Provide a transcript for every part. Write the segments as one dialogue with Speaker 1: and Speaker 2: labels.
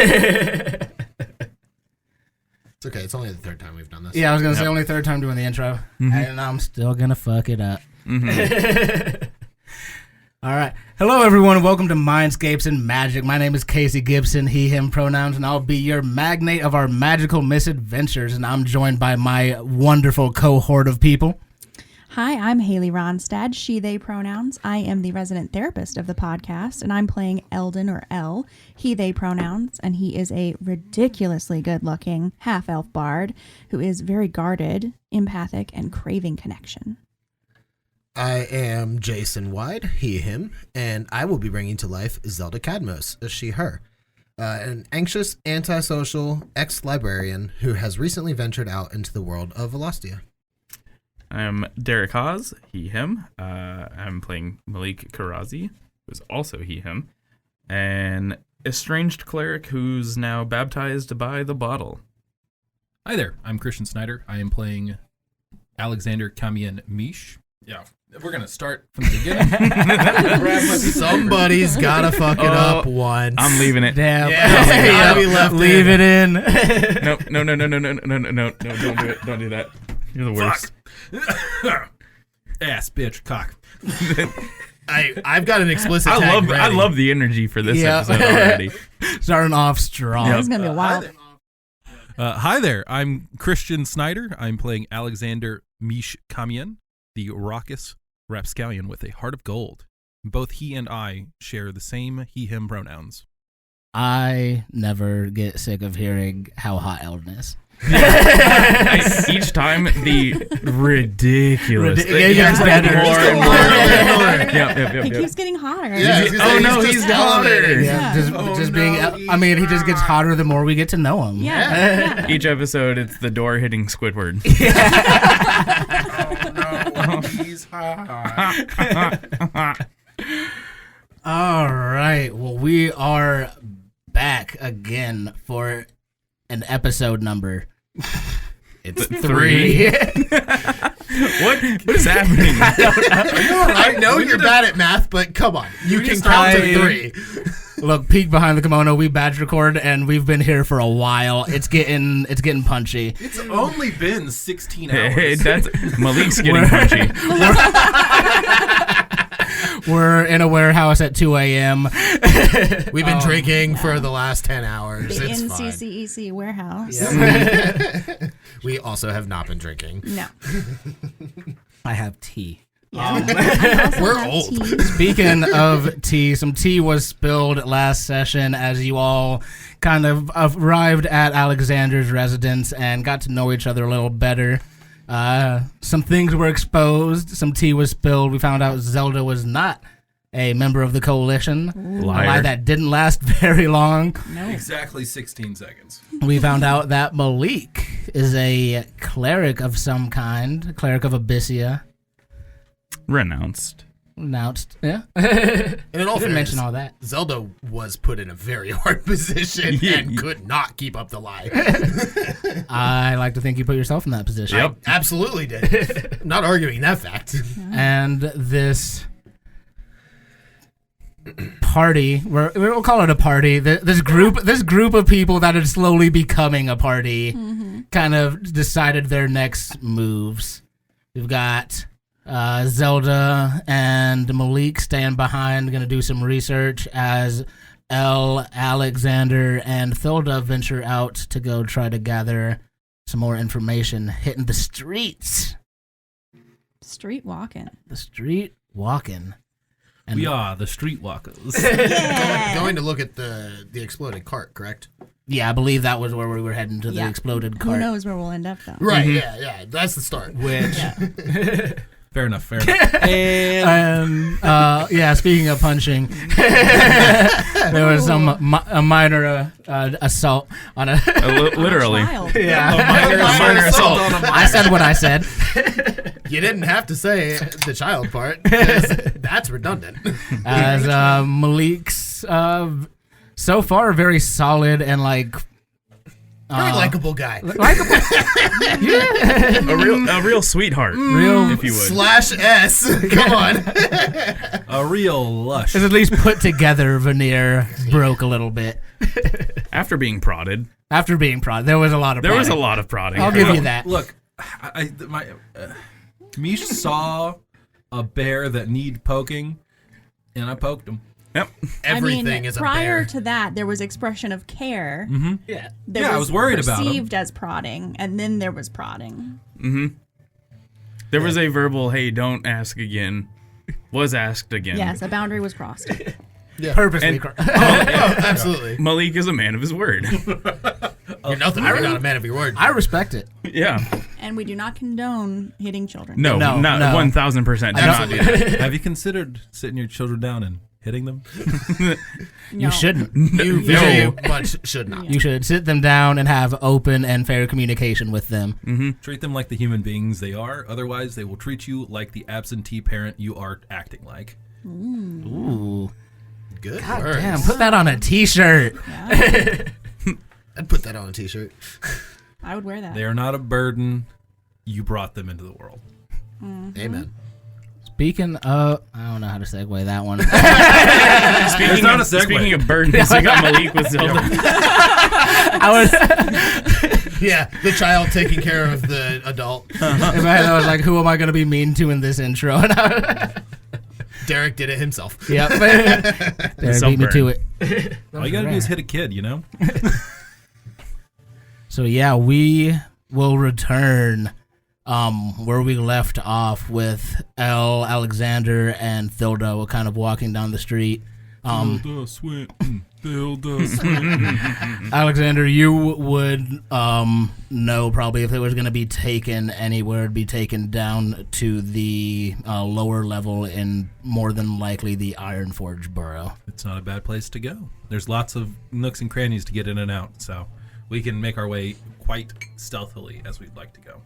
Speaker 1: It's okay. It's only the third time we've done this.
Speaker 2: Yeah, I was going to say only third time doing the intro. And I'm still going to fuck it up. All right. Hello, everyone, and welcome to Mindscapes and Magic. My name is Casey Gibson, he, him pronouns, and I'll be your magnate of our magical misadventures. And I'm joined by my wonderful cohort of people.
Speaker 3: Hi, I'm Haley Ronstad, she, they pronouns. I am the resident therapist of the podcast, and I'm playing Eldon, or El, he, they pronouns, and he is a ridiculously good-looking half-elf bard who is very guarded, empathic, and craving connection.
Speaker 1: I am Jason Wyde, he, him, and I will be bringing to life Zelda Cadmos, a she, her, an anxious, antisocial ex-librarian who has recently ventured out into the world of Velostia.
Speaker 4: I'm Derek Haas, he, him. I'm playing Maliq Karazi, who's also he, him. An estranged cleric who's now baptized by the bottle.
Speaker 5: Hi there, I'm Christian Snyder. I am playing Alexander Kamian Mish. Yeah, we're going to start from the beginning.
Speaker 1: Somebody's got to fuck it up once.
Speaker 4: I'm leaving it.
Speaker 2: Damn.
Speaker 1: Yeah, we left
Speaker 2: Leave it in.
Speaker 4: No, don't do it. Don't do that. You're the worst.
Speaker 5: Ass, bitch, cock.
Speaker 1: I've got an explicit tag ready.
Speaker 4: I love the energy for this episode already.
Speaker 2: Starting off strong.
Speaker 3: It's going to be a while.
Speaker 5: Hi there, I'm Christian Snyder. I'm playing Alexander Mish Kamian, the raucous rapscallion with a heart of gold. Both he and I share the same he-him pronouns.
Speaker 2: I never get sick of hearing how hot Eldon is.
Speaker 4: Each time the ridiculous
Speaker 2: It gets better.
Speaker 4: Yep.
Speaker 3: He keeps getting hotter.
Speaker 1: Yeah,
Speaker 4: he's hotter.
Speaker 2: Yeah, just being. I mean, he just gets hotter the more we get to know him.
Speaker 3: Yeah.
Speaker 4: Each episode, it's the door hitting Squidward.
Speaker 1: Oh, no, he's hot.
Speaker 2: All right. Well, we are back again for an episode number.
Speaker 1: It's
Speaker 2: 3.
Speaker 4: What is happening?
Speaker 1: I know you're bad at math, but come on. You can count to 3.
Speaker 2: Look, peek behind the kimono. We badge record, and we've been here for a while. It's getting punchy.
Speaker 5: It's only been 16 hours.
Speaker 4: Hey, that's Malik's getting punchy.
Speaker 2: We're in a warehouse at 2 a.m.
Speaker 1: We've been drinking for the last 10 hours.
Speaker 3: The
Speaker 1: It's
Speaker 3: NCCEC warehouse.
Speaker 1: fine. We also have not been drinking.
Speaker 3: No.
Speaker 2: I have tea.
Speaker 3: Yeah.
Speaker 1: We're old.
Speaker 2: Speaking of tea, some tea was spilled last session as you all kind of arrived at Alexander's residence and got to know each other a little better. Some things were exposed. Some tea was spilled. We found out Zelda was not a member of the coalition.
Speaker 4: Liar.
Speaker 2: A lie that didn't last very long.
Speaker 3: No.
Speaker 5: Exactly 16 seconds.
Speaker 2: We found out that Maliq is a cleric of some kind, cleric of Abyssia.
Speaker 4: Renounced.
Speaker 2: Announced, yeah.
Speaker 1: And in all
Speaker 2: Didn't mention
Speaker 1: fairness,
Speaker 2: all that.
Speaker 1: Zelda was put in a very hard position and could not keep up the lie.
Speaker 2: I like to think you put yourself in that position.
Speaker 4: Yep.
Speaker 1: I absolutely did. Not arguing that fact.
Speaker 2: And this party, we'll call it a party. This group of people that are slowly becoming a party, kind of decided their next moves. We've got Zelda and Maliq staying behind, going to do some research as Alexander, and Thilda venture out to go try to gather some more information, hitting the streets.
Speaker 3: Street walking.
Speaker 2: The street walking. And
Speaker 5: We are the streetwalkers.
Speaker 3: Yeah.
Speaker 1: Going to look at the exploded cart, correct?
Speaker 2: Yeah, I believe that was where we were heading to the exploded
Speaker 3: Who
Speaker 2: cart.
Speaker 3: knows where we'll end up, though.
Speaker 1: Right, yeah. That's the start.
Speaker 2: Which,
Speaker 5: Fair enough. And
Speaker 2: speaking of punching, there was a minor assault on a
Speaker 4: Literally.
Speaker 3: Child.
Speaker 2: a
Speaker 1: minor assault on a
Speaker 2: I said what I said.
Speaker 1: You didn't have to say the child part, 'cause that's redundant.
Speaker 2: As Maliq's so far very solid and like
Speaker 1: Very likable guy.
Speaker 2: Likeable. Yeah.
Speaker 4: A real sweetheart.
Speaker 2: Real.
Speaker 4: If you would.
Speaker 1: /S. Come on.
Speaker 5: A real lush.
Speaker 2: Is at least put together veneer broke a little bit.
Speaker 4: After being prodded.
Speaker 2: After being prodded. There was a lot of
Speaker 4: There
Speaker 2: prodding.
Speaker 4: was a lot of prodding.
Speaker 2: I'll give you that.
Speaker 5: Look, Mish saw a bear that need poking, and I poked him.
Speaker 4: Yep.
Speaker 1: Everything is a
Speaker 3: prior
Speaker 1: bear.
Speaker 3: to that, there was expression of care.
Speaker 2: Yeah.
Speaker 3: That
Speaker 5: Yeah, I was worried about him.
Speaker 3: Perceived as prodding, and then there was prodding.
Speaker 4: There was a verbal, hey, don't ask again. Was asked again.
Speaker 3: Yes, a boundary was crossed.
Speaker 2: Purposely.
Speaker 1: Absolutely.
Speaker 4: Malik is a man of his word.
Speaker 1: You're nothing if you're not a man of your word.
Speaker 2: I respect it.
Speaker 4: Yeah.
Speaker 3: And we do not condone hitting children.
Speaker 4: No,
Speaker 2: No,
Speaker 4: not
Speaker 2: no.
Speaker 4: 1,000% do not do that.
Speaker 5: Have you considered sitting your children down and hitting them?
Speaker 3: No.
Speaker 2: You shouldn't.
Speaker 1: You very much should not.
Speaker 2: You should sit them down and have open and fair communication with them.
Speaker 5: Treat them like the human beings they are. Otherwise, they will treat you like the absentee parent you are acting like.
Speaker 2: Ooh.
Speaker 1: Good
Speaker 2: God
Speaker 1: words.
Speaker 2: damn, put that on a t-shirt.
Speaker 1: I'd put that on a t-shirt.
Speaker 3: I would wear that.
Speaker 5: They are not a burden. You brought them into the world.
Speaker 1: Amen.
Speaker 2: Speaking of, I don't know how to segue that one.
Speaker 5: It's not a segue.
Speaker 4: Speaking of burdens, we got Malik with Zelda.
Speaker 2: I was,
Speaker 1: Yeah, the child taking care of the adult.
Speaker 2: in my head, I was like, who am I going to be mean to in this intro? And
Speaker 1: Derek did it himself.
Speaker 2: yep. There, beat me to it.
Speaker 5: All you gotta do is hit a kid, you know?
Speaker 2: So yeah, we will return where we left off with Elle, Alexander, and Thilda were kind of walking down the street.
Speaker 5: Thilda Swinton.
Speaker 2: Alexander, you would know probably if it was going to be taken anywhere, it'd be taken down to the lower level in more than likely the Ironforge Borough.
Speaker 5: It's not a bad place to go. There's lots of nooks and crannies to get in and out, so we can make our way quite stealthily as we'd like to go.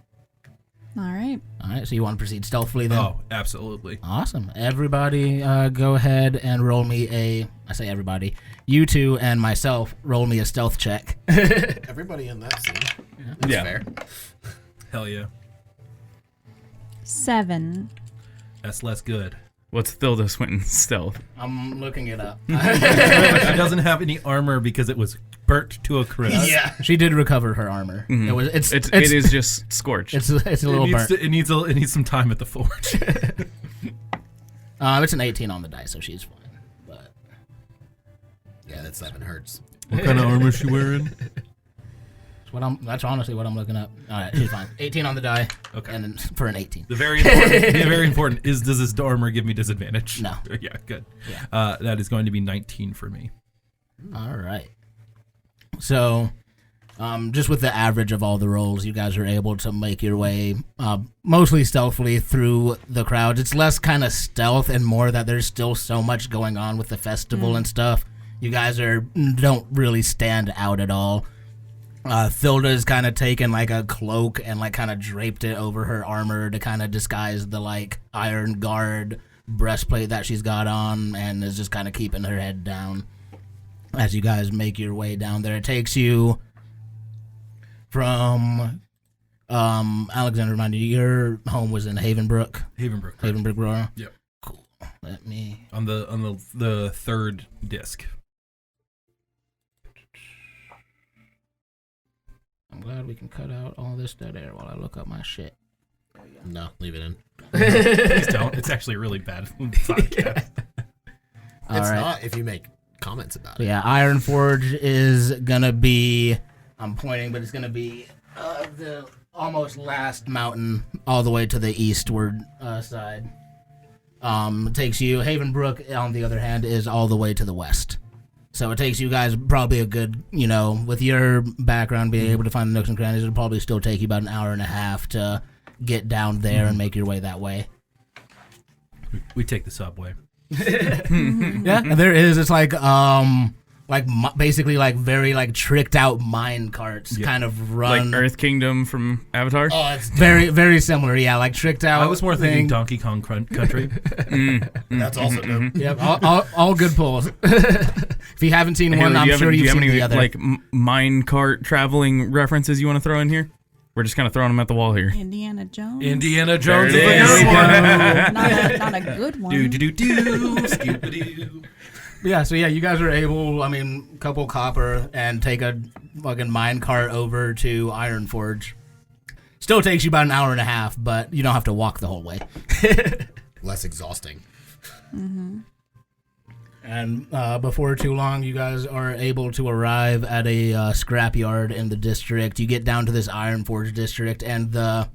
Speaker 3: All right.
Speaker 2: All right, so you want to proceed stealthily then?
Speaker 5: Oh, absolutely.
Speaker 2: Awesome. Everybody go ahead and roll me I say everybody, you two and myself, roll me a stealth check.
Speaker 1: Everybody in that scene. That's
Speaker 4: Yeah.
Speaker 1: fair.
Speaker 5: Hell yeah.
Speaker 3: 7.
Speaker 5: That's less good.
Speaker 4: What's Thilda Swinton's stealth?
Speaker 2: I'm looking it up.
Speaker 5: She doesn't have any armor because it was burnt to a crisp.
Speaker 1: Yeah.
Speaker 2: She did recover her armor. It
Speaker 4: It is just scorched.
Speaker 2: It's a little burnt.
Speaker 5: It needs some time at the forge.
Speaker 2: It's an 18 on the die, so she's fine. But
Speaker 1: Yeah, that 7 hurts.
Speaker 5: What kind of armor is she wearing?
Speaker 2: that's honestly what I'm looking up. All right, she's fine. 18 on the die.
Speaker 5: Okay.
Speaker 2: And then for an 18.
Speaker 5: The very important is, does this armor give me disadvantage?
Speaker 2: No.
Speaker 5: Yeah, good.
Speaker 2: Yeah.
Speaker 5: That is going to be 19 for me.
Speaker 2: All right. So, just with the average of all the rolls, you guys are able to make your way mostly stealthily through the crowds. It's less kind of stealth and more that there's still so much going on with the festival and stuff. You guys don't really stand out at all. Thilda's kind of taken like a cloak and like kind of draped it over her armor to kind of disguise the like iron guard breastplate that she's got on, and is just kind of keeping her head down as you guys make your way down there. It takes you from Alexander, remind you, your home was in Havenbrook.
Speaker 5: Havenbrook.
Speaker 2: Havenbrook Royal.
Speaker 5: Yep.
Speaker 2: Cool. Let me.
Speaker 5: On the third disc.
Speaker 2: I'm glad we can cut out all this dead air while I look up my shit.
Speaker 1: No, leave it in.
Speaker 5: Please don't. It's actually really bad. Podcast.
Speaker 2: All
Speaker 1: It's
Speaker 2: right.
Speaker 1: not if you make comments about
Speaker 2: So
Speaker 1: it.
Speaker 2: yeah, Ironforge is gonna be. I'm pointing, but it's gonna be the almost last mountain all the way to the eastward side. It takes you. Havenbrook, on the other hand, is all the way to the west. So it takes you guys probably a good, with your background, being able to find the nooks and crannies, it'll probably still take you about an hour and a half to get down there and make your way that way.
Speaker 5: We take the subway.
Speaker 2: Yeah, and there is. It's like basically like very like tricked out mine carts kind of run.
Speaker 4: Like Earth Kingdom from Avatar?
Speaker 2: Oh, it's very, very similar. Yeah, like tricked out.
Speaker 5: I was more thinking Donkey Kong Country.
Speaker 1: That's also dope.
Speaker 2: Yep, all good pulls. If you haven't seen one, I'm sure you've seen the other.
Speaker 4: Like mine cart traveling references you want to throw in here? We're just kind of throwing them at the wall here.
Speaker 3: Indiana Jones.
Speaker 5: Indiana Jones is
Speaker 4: There it
Speaker 5: a
Speaker 4: is.
Speaker 3: not
Speaker 5: good one.
Speaker 3: a good one.
Speaker 5: Do, skip-a-doo.
Speaker 2: Yeah, so you guys are able, couple copper and take a fucking mine cart over to Ironforge. Still takes you about an hour and a half, but you don't have to walk the whole way.
Speaker 1: Less exhausting.
Speaker 3: Mm-hmm.
Speaker 2: And before too long, you guys are able to arrive at a scrapyard in the district. You get down to this Ironforge district, and the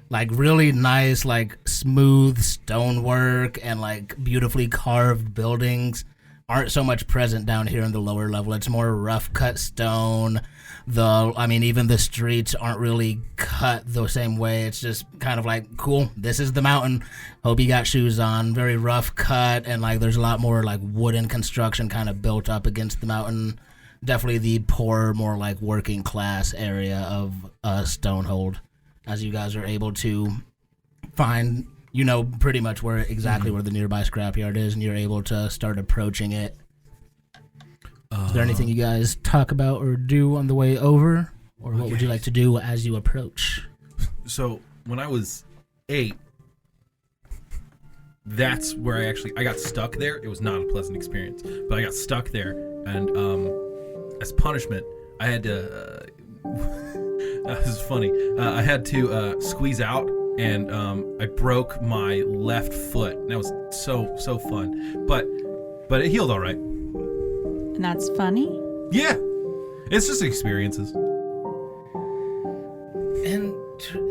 Speaker 2: really nice, smooth stonework and beautifully carved buildings aren't so much present down here in the lower level. It's more rough cut stone. Even the streets aren't really cut the same way. It's just kind of cool, this is the mountain. Hope you got shoes on. Very rough cut, and there's a lot more wooden construction kind of built up against the mountain. Definitely the poor, more working class area of Stonehold. As you guys are able to find, pretty much where the nearby scrapyard is, and you're able to start approaching it. Is there anything you guys talk about or do on the way over? Or what would you like to do as you approach?
Speaker 5: So when I was 8, that's where I got stuck there. It was not a pleasant experience, but I got stuck there, and as punishment, I had to. This is funny. I had to squeeze out, and I broke my left foot. And that was so fun, but it healed all right.
Speaker 3: And that's funny?
Speaker 5: Yeah. It's just experiences.
Speaker 2: And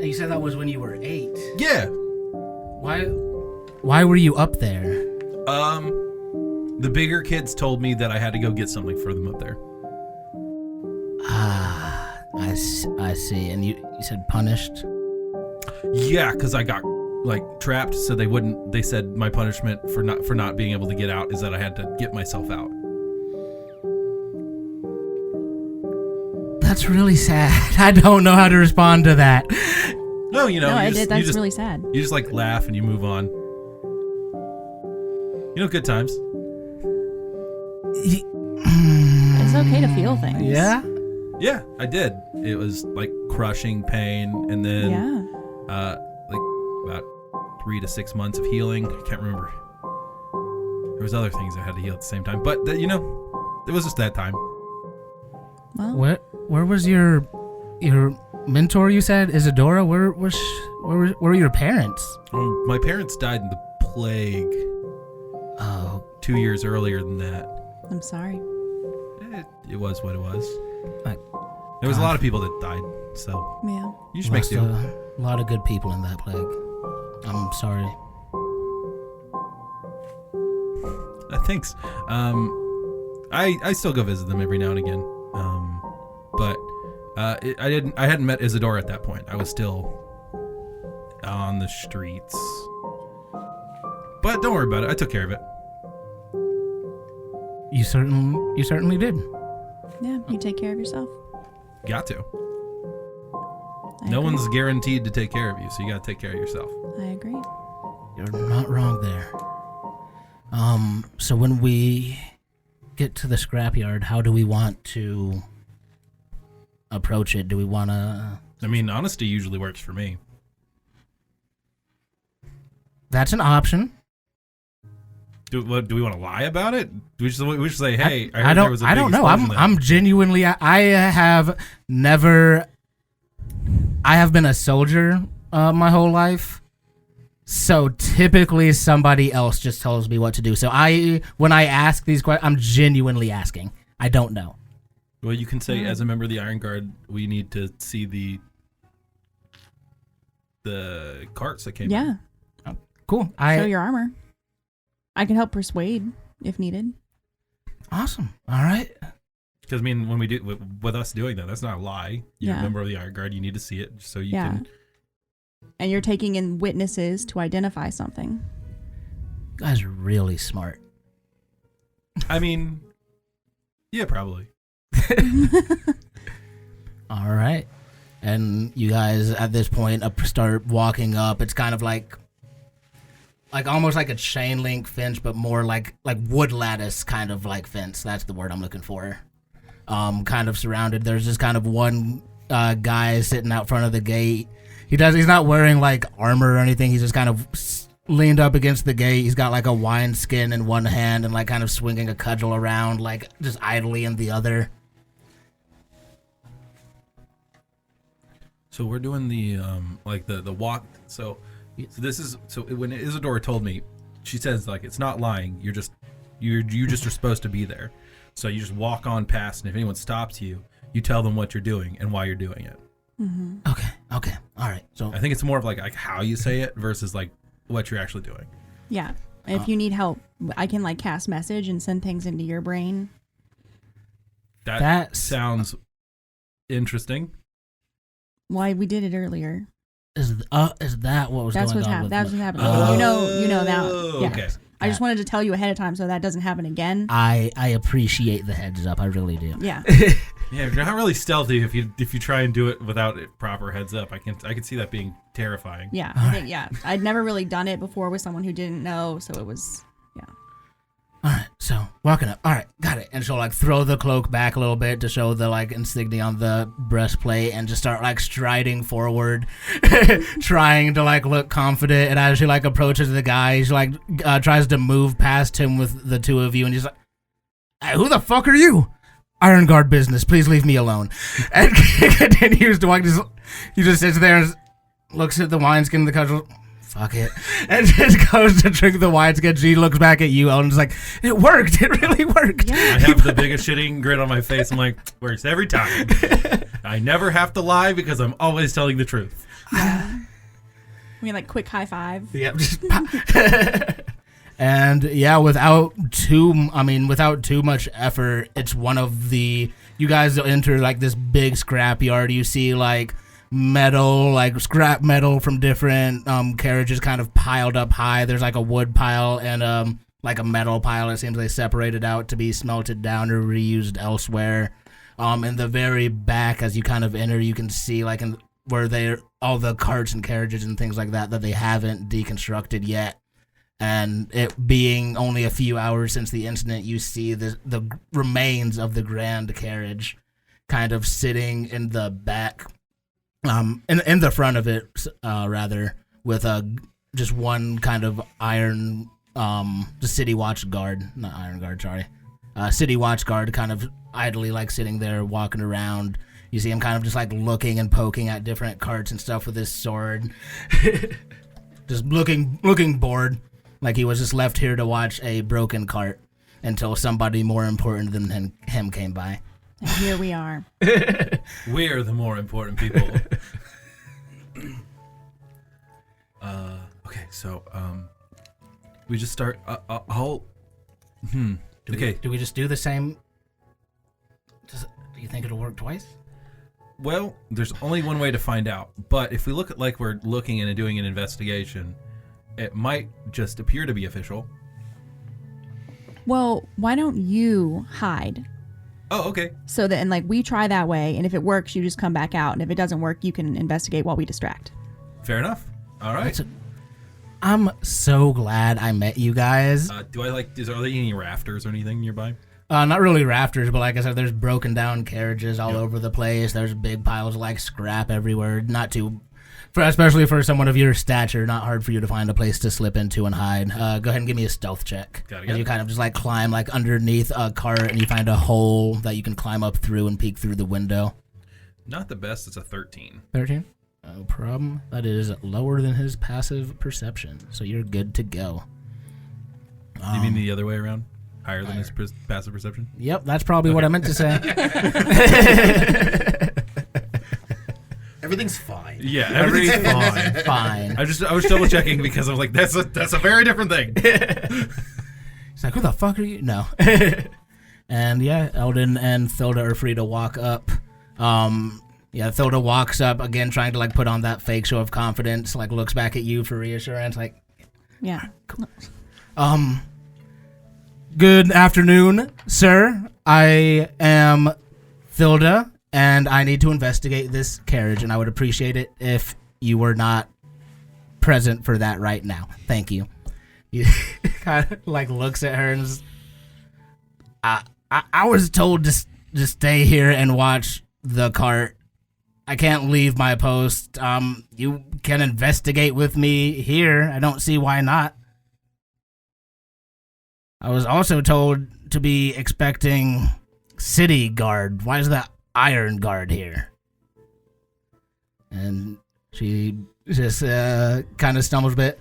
Speaker 2: you said that was when you were 8.
Speaker 5: Yeah.
Speaker 2: Why were you up there?
Speaker 5: The bigger kids told me that I had to go get something for them up there.
Speaker 2: I see. And you said punished?
Speaker 5: Yeah, because I got trapped, so they said my punishment for not being able to get out is that I had to get myself out.
Speaker 2: That's really sad. I don't know how to respond to that.
Speaker 5: No,
Speaker 3: that's really sad.
Speaker 5: You just laugh and you move on. Good times.
Speaker 3: It's okay to feel things.
Speaker 2: Yeah?
Speaker 5: Yeah, I did. It was crushing pain, and then about 3 to 6 months of healing. I can't remember. There was other things I had to heal at the same time, but it was just that time.
Speaker 3: Well,
Speaker 2: where was your mentor? You said Isadora. Where were your parents?
Speaker 5: Oh, my parents died in the plague.
Speaker 2: Oh,
Speaker 5: 2 years earlier than that.
Speaker 3: I'm sorry.
Speaker 5: It was what it was. There was a lot of people that died, so
Speaker 3: Yeah.
Speaker 5: you just make do.
Speaker 2: A lot of good people in that plague. I'm sorry.
Speaker 5: Thanks. I still go visit them every now and again. But I hadn't met Isadora at that point. I was still on the streets. But don't worry about it. I took care of it.
Speaker 2: You certainly did.
Speaker 3: Yeah, you take care of yourself.
Speaker 5: Got to.
Speaker 3: I
Speaker 5: No
Speaker 3: agree.
Speaker 5: one's guaranteed to take care of you, so you got to take care of yourself.
Speaker 3: I agree.
Speaker 2: You're not wrong there. So when we get to the scrapyard, how do we want to approach it? Do we want to...
Speaker 5: Honesty usually works for me.
Speaker 2: That's an option.
Speaker 5: Do we want to lie about it? Do we just say, hey, I
Speaker 2: I
Speaker 5: heard
Speaker 2: don't.
Speaker 5: there was a
Speaker 2: I
Speaker 5: big
Speaker 2: don't know.
Speaker 5: explosion there.
Speaker 2: I'm genuinely. I have never. I have been a soldier my whole life, so typically somebody else just tells me what to do. So when I ask these questions, I'm genuinely asking. I don't know.
Speaker 5: Well, you can say, as a member of the Iron Guard, we need to see the carts that came in.
Speaker 3: Yeah.
Speaker 2: Cool.
Speaker 3: Show your armor. I can help persuade if needed.
Speaker 2: Awesome. All right.
Speaker 5: Because, when we do, with us doing that, that's not a lie. You're a
Speaker 3: Yeah.
Speaker 5: member of the Iron Guard. You need to see it so you
Speaker 3: Yeah.
Speaker 5: can...
Speaker 3: And you're taking in witnesses to identify something.
Speaker 2: You guys are really smart.
Speaker 5: Yeah, probably.
Speaker 2: All right. And you guys at this point start walking up. It's kind of like almost like a chain link fence, but more like wood lattice kind of like fence. That's the word I'm looking for. Kind of surrounded. There's just kind of one guy sitting out front of the gate. He's not wearing like armor or anything. He's just kind of leaned up against the gate. He's got like a wine skin in one hand and like kind of swinging a cudgel around, like just idly in the other.
Speaker 5: So we're doing the the walk. So this is when Isadora told me, she says like it's not lying. You just are supposed to be there. So you just walk on past, and if anyone stops you, you tell them what you're doing and why you're doing it.
Speaker 3: Mm-hmm.
Speaker 2: Okay, all right. So
Speaker 5: I think it's more of like how you say it versus like what you're actually doing.
Speaker 3: Yeah. If you need help, I can like cast message and send things into your brain.
Speaker 5: That sounds interesting.
Speaker 3: Why we did it earlier.
Speaker 2: Is that what was going on?
Speaker 3: That's what's happening. You know that. Yeah.
Speaker 5: Okay.
Speaker 3: I just wanted to tell you ahead of time so that doesn't happen again.
Speaker 2: I appreciate the heads up. I really do.
Speaker 3: Yeah.
Speaker 5: Yeah, you're not really stealthy if you try and do it without proper heads up. I can see that being terrifying.
Speaker 3: Yeah. I think, yeah. I'd never really done it before with someone who didn't know, so it was
Speaker 2: All right, so walking up. All right, got it. And she'll like throw the cloak back a little bit to show the like insignia on the breastplate, and just start like striding forward, trying to like look confident. And as she like approaches the guy, she like tries to move past him with the two of you, and he's like, "Hey, who the fuck are you? Iron Guard business. Please leave me alone." And continues to walk. He just sits there and looks at the wineskin and the cudgel. Fuck it. And just goes to drink the wineskin. She looks back at you, Eldon's like, it worked. It really worked.
Speaker 3: Yeah.
Speaker 5: I have the biggest shitting grin on my face. I'm like, works every time. I never have to lie because I'm always telling the truth.
Speaker 3: Yeah. We like quick high five.
Speaker 2: Yep. And yeah, without too much effort, it's one of the, you guys enter like this big scrapyard. You see like metal, like scrap metal from different carriages kind of piled up high. There's like a wood pile and like a metal pile. It seems they separated out to be smelted down or reused elsewhere. In the very back, as you kind of enter, you can see like where they're all the carts and carriages and things like that they haven't deconstructed yet. And it being only a few hours since the incident, you see the remains of the grand carriage kind of sitting in the back. In the front of it, rather, with just one kind of iron, the city watch guard, not iron guard, sorry, city watch guard, kind of idly like sitting there walking around. You see him kind of just like looking and poking at different carts and stuff with his sword, just looking bored, like he was just left here to watch a broken cart until somebody more important than him came by.
Speaker 3: And here we are.
Speaker 5: We're the more important people. Okay, so we just start.
Speaker 2: Do we just do the same? Do you think it'll work twice?
Speaker 5: Well, there's only one way to find out. But if we look at like we're looking and doing an investigation, it might just appear to be official.
Speaker 3: Well, why don't you hide?
Speaker 5: Oh, okay.
Speaker 3: So that, and like we try that way, and if it works, you just come back out, and if it doesn't work, you can investigate while we distract.
Speaker 5: Fair enough. All right.
Speaker 2: I'm so glad I met you guys.
Speaker 5: Are there any rafters or anything nearby?
Speaker 2: Not really rafters, but like I said, there's broken down carriages all over the place. There's big piles of like scrap everywhere. Especially for someone of your stature, not hard for you to find a place to slip into and hide. Go ahead and give me a stealth check. As you kind of just like climb like underneath a cart and you find a hole that you can climb up through and peek through the window.
Speaker 5: Not the best. It's a 13.
Speaker 2: 13? No problem. That is lower than his passive perception, so you're good to go.
Speaker 5: You mean the other way around? Higher than his passive perception?
Speaker 2: Yep, that's probably what I meant to say.
Speaker 1: Everything's fine.
Speaker 5: Yeah, everything's fine.
Speaker 2: Fine.
Speaker 5: I was double checking because I was like, that's a very different thing.
Speaker 2: He's like, who the fuck are you? No. And yeah, Eldon and Thilda are free to walk up. Thilda walks up again, trying to like put on that fake show of confidence, like looks back at you for reassurance, like,
Speaker 3: yeah.
Speaker 2: Cool. Good afternoon, sir. I am Thilda, and I need to investigate this carriage, and I would appreciate it if you were not present for that right now. Thank you. He kind of like looks at her and is, I was told to stay here and watch the cart. I can't leave my post. You can investigate with me here. I don't see why not. I was also told to be expecting city guard. Why is the iron guard here? And she just kind of stumbles a bit.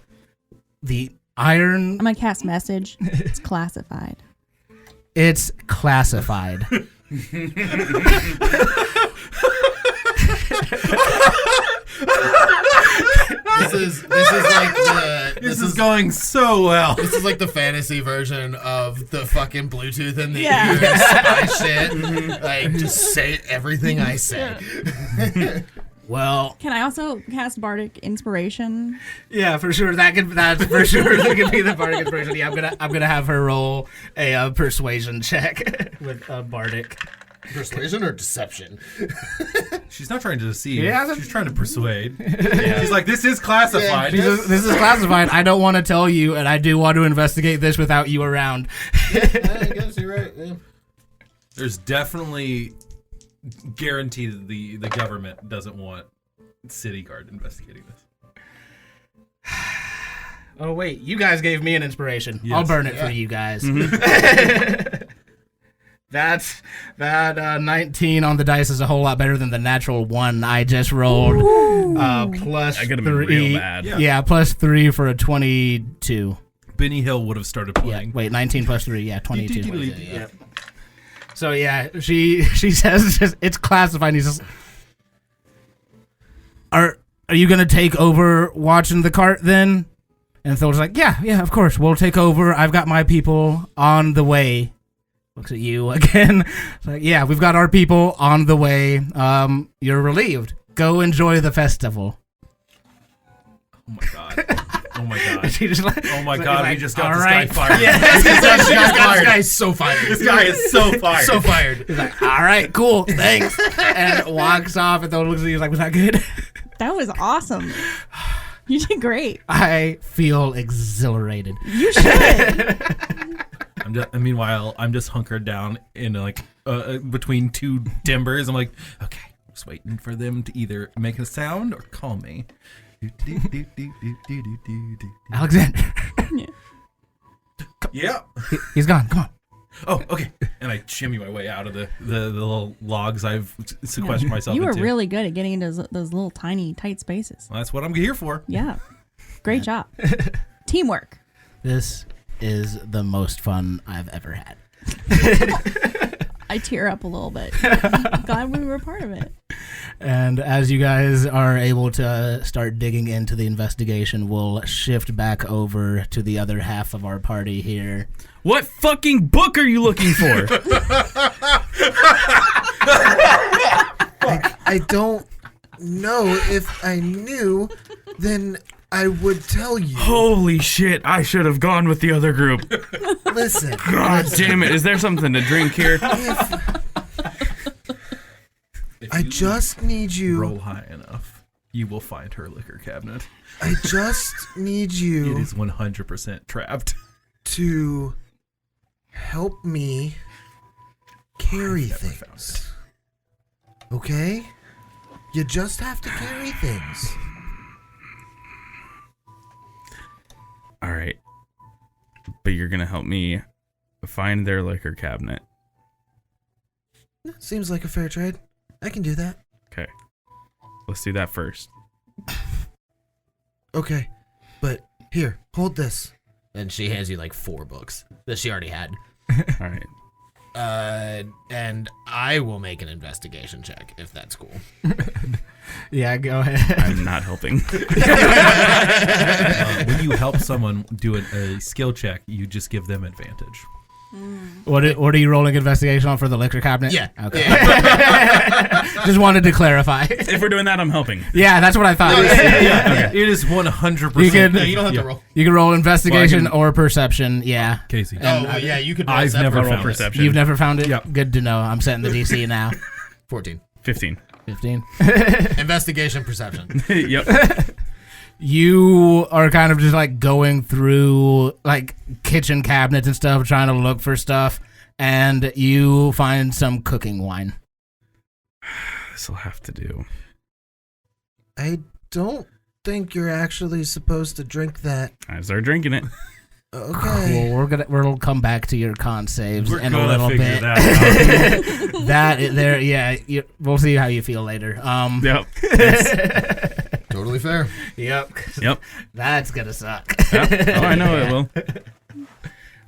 Speaker 2: The iron...
Speaker 3: I'm going to cast message. It's classified.
Speaker 2: It's classified.
Speaker 5: This is going so well.
Speaker 1: This is like the fantasy version of the fucking Bluetooth in the
Speaker 3: Yeah.
Speaker 1: ear spy shit. Like, just say everything I say.
Speaker 2: Well,
Speaker 3: Can I also cast Bardic Inspiration?
Speaker 2: yeah, for sure. That's for sure. That could be the bardic inspiration. Yeah, I'm gonna have her roll a persuasion check with bardic.
Speaker 1: Persuasion or deception?
Speaker 5: She's not trying to deceive.
Speaker 2: Yeah,
Speaker 5: She's trying to persuade. She's like, this is classified.
Speaker 2: This is classified. I don't want to tell you, and I do want to investigate this without you around.
Speaker 1: I guess you're right. Yeah.
Speaker 5: There's definitely guarantee that the government doesn't want city guard investigating this.
Speaker 2: Oh wait, you guys gave me an inspiration.
Speaker 5: Yes.
Speaker 2: I'll burn it for you guys. That 19 on the dice is a whole lot better than the natural 1 I just rolled. Plus
Speaker 4: I could have
Speaker 2: 3.
Speaker 4: been real mad.
Speaker 2: Yeah, plus 3 for a 22.
Speaker 5: Benny Hill would have started
Speaker 2: Yeah,
Speaker 5: playing.
Speaker 2: wait, 19 plus 3, yeah, 22.
Speaker 1: Yeah.
Speaker 2: So yeah, she says it's classified. And he's just, are you gonna take over watching the cart then? And Thilda's like, yeah, of course, we'll take over. I've got my people on the way. Looks at you again. It's like, yeah, we've got our people on the way. You're relieved. Go enjoy the festival.
Speaker 5: Oh my god. Oh my god.
Speaker 2: She just like,
Speaker 5: Oh my
Speaker 2: he's
Speaker 5: god,
Speaker 2: like,
Speaker 5: we just got
Speaker 2: all
Speaker 5: this
Speaker 2: right.
Speaker 5: guy fired.
Speaker 2: Yeah,
Speaker 1: This guy's so fired.
Speaker 5: This guy is so fired.
Speaker 1: So fired.
Speaker 2: he's like, all right, cool, thanks, and walks off. And Thilda looks at you, he's like, was that good?
Speaker 3: That was awesome. You did great.
Speaker 2: I feel exhilarated.
Speaker 3: You should.
Speaker 5: Meanwhile, I'm just hunkered down in between two timbers. I'm like, okay, just waiting for them to either make a sound or call me.
Speaker 2: Alexander,
Speaker 5: Yeah.
Speaker 2: he's gone. Come on.
Speaker 5: Oh, okay. And I shimmy my way out of the little logs I've sequestered myself
Speaker 3: You were
Speaker 5: into.
Speaker 3: really good at getting into those little tiny tight spaces.
Speaker 5: Well, that's what I'm here for.
Speaker 3: Yeah. Great job. Teamwork.
Speaker 2: This is the most fun I've ever had.
Speaker 3: I tear up a little bit. I'm glad we were part of it.
Speaker 2: And as you guys are able to start digging into the investigation, we'll shift back over to the other half of our party here.
Speaker 4: What fucking book are you looking for?
Speaker 1: I don't know. If I knew, then I would tell you.
Speaker 4: Holy shit, I should have gone with the other group.
Speaker 1: Listen.
Speaker 4: God damn it, is there something to drink here?
Speaker 5: If
Speaker 1: I
Speaker 5: you
Speaker 1: just need you.
Speaker 5: roll high enough, you will find her liquor cabinet.
Speaker 1: I just need
Speaker 5: It
Speaker 1: you
Speaker 5: is 100% trapped.
Speaker 1: to help me carry
Speaker 5: Never found
Speaker 1: things. Okay? You just have to carry things.
Speaker 4: All right. But you're going to help me find their liquor cabinet.
Speaker 1: Seems like a fair trade. I can do that.
Speaker 4: Okay. Let's do that first.
Speaker 1: Okay. But here, hold this. And she hands you like 4 books that she already had.
Speaker 4: All right.
Speaker 1: And I will make an investigation check if that's cool.
Speaker 2: Yeah, go ahead.
Speaker 4: I'm not helping.
Speaker 5: When you help someone do a skill check, you just give them advantage.
Speaker 2: What are you rolling investigation on for the liquor cabinet?
Speaker 1: Yeah.
Speaker 2: Okay. Just wanted to clarify.
Speaker 4: If we're doing that, I'm helping.
Speaker 2: Yeah, that's what I thought.
Speaker 5: Yeah. It is 100%.
Speaker 2: You can-
Speaker 1: No, you don't have to roll.
Speaker 2: You can roll investigation
Speaker 4: Well, I
Speaker 2: or perception. Yeah.
Speaker 5: Casey.
Speaker 1: Yeah, you could roll
Speaker 5: I've
Speaker 1: separate.
Speaker 5: never
Speaker 4: Roll
Speaker 5: found it.
Speaker 4: perception.
Speaker 2: You've never found it?
Speaker 5: Yep.
Speaker 2: Good to know. I'm setting the DC now.
Speaker 1: 14.
Speaker 4: 15.
Speaker 2: 15.
Speaker 1: Investigation, perception.
Speaker 4: Yep.
Speaker 2: You are kind of just like going through like kitchen cabinets and stuff, trying to look for stuff, and you find some cooking wine.
Speaker 4: This will have to do.
Speaker 1: I don't think you're actually supposed to drink that.
Speaker 4: I start drinking it.
Speaker 1: Okay.
Speaker 2: Well, we'll come back to your con saves
Speaker 5: We're
Speaker 2: in a
Speaker 5: gonna
Speaker 2: little
Speaker 5: figure
Speaker 2: bit.
Speaker 5: that out.
Speaker 2: There, yeah. We'll see how you feel later.
Speaker 4: Yep.
Speaker 1: Totally fair.
Speaker 2: Yep.
Speaker 4: Yep.
Speaker 2: That's gonna suck.
Speaker 4: Yep. Oh, I know it will.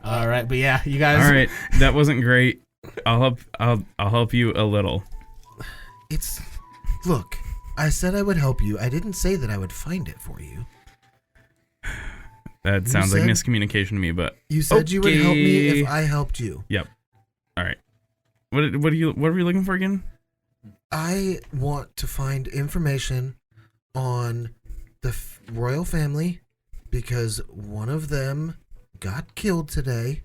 Speaker 2: All right, but yeah, you guys.
Speaker 4: All right. That wasn't great. I'll help you a little.
Speaker 1: Look, I said I would help you. I didn't say that I would find it for you.
Speaker 4: That sounds like
Speaker 1: said-
Speaker 4: miscommunication to me, but
Speaker 1: You said you would help me
Speaker 4: Okay.
Speaker 1: if I helped you.
Speaker 4: yep. All right. What are we looking for again?
Speaker 1: I want to find information on the royal family because one of them got killed today,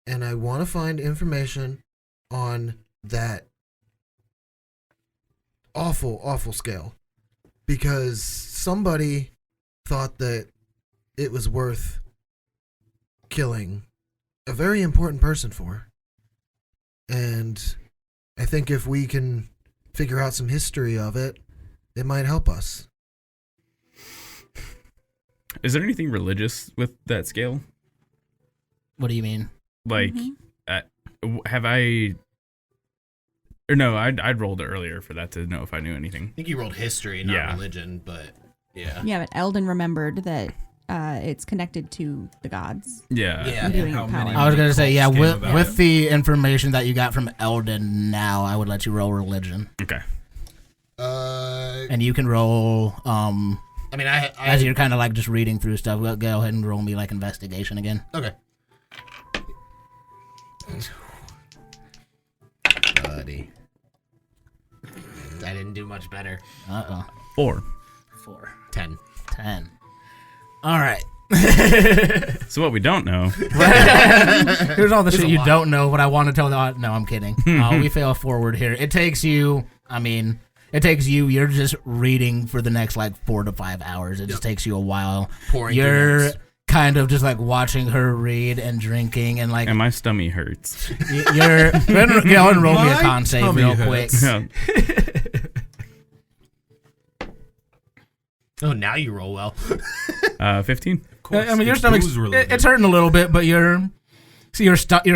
Speaker 1: and I want to find information on that awful scale because somebody thought that it was worth killing a very important person for. And I think if we can figure out some history of it, it might help us.
Speaker 4: Is there anything religious with that scale?
Speaker 2: What do you mean?
Speaker 4: Like, have I? Or no, I'd rolled earlier for that to know if I knew anything.
Speaker 1: I think you rolled history, not
Speaker 4: Yeah.
Speaker 1: religion, but yeah.
Speaker 3: Yeah, but Eldon remembered that it's connected to the gods.
Speaker 4: Yeah.
Speaker 1: Yeah.
Speaker 3: Doing
Speaker 5: How
Speaker 3: power.
Speaker 5: many
Speaker 2: I was gonna say, yeah,
Speaker 5: came
Speaker 2: with
Speaker 5: about.
Speaker 2: the information that you got from Eldon now, I would let you roll religion.
Speaker 4: Okay.
Speaker 2: And you can roll,
Speaker 1: I mean,
Speaker 2: as you're kind of like just reading through stuff, go ahead and roll me like investigation again.
Speaker 1: Okay. Buddy. I didn't do much better.
Speaker 4: 4.
Speaker 2: 4.
Speaker 1: 10.
Speaker 2: 10. All right.
Speaker 4: So what we don't know.
Speaker 2: Here's all the shit
Speaker 1: a
Speaker 2: you
Speaker 1: lot.
Speaker 2: don't know, but I want to tell the no, I'm kidding. We fail forward here. It takes you, you're just reading for the next like 4 to 5 hours. It just takes you a while.
Speaker 1: Pouring through
Speaker 2: You're
Speaker 1: notes.
Speaker 2: kind of just like watching her read and drinking and like
Speaker 4: And my stomach hurts.
Speaker 2: you're go ahead and roll me a
Speaker 5: My
Speaker 2: con save
Speaker 5: tummy
Speaker 2: real quick.
Speaker 5: hurts.
Speaker 4: Yeah.
Speaker 1: Oh, now you roll well.
Speaker 4: 15.
Speaker 2: I mean, your stomach's it's hurting a little bit, but you're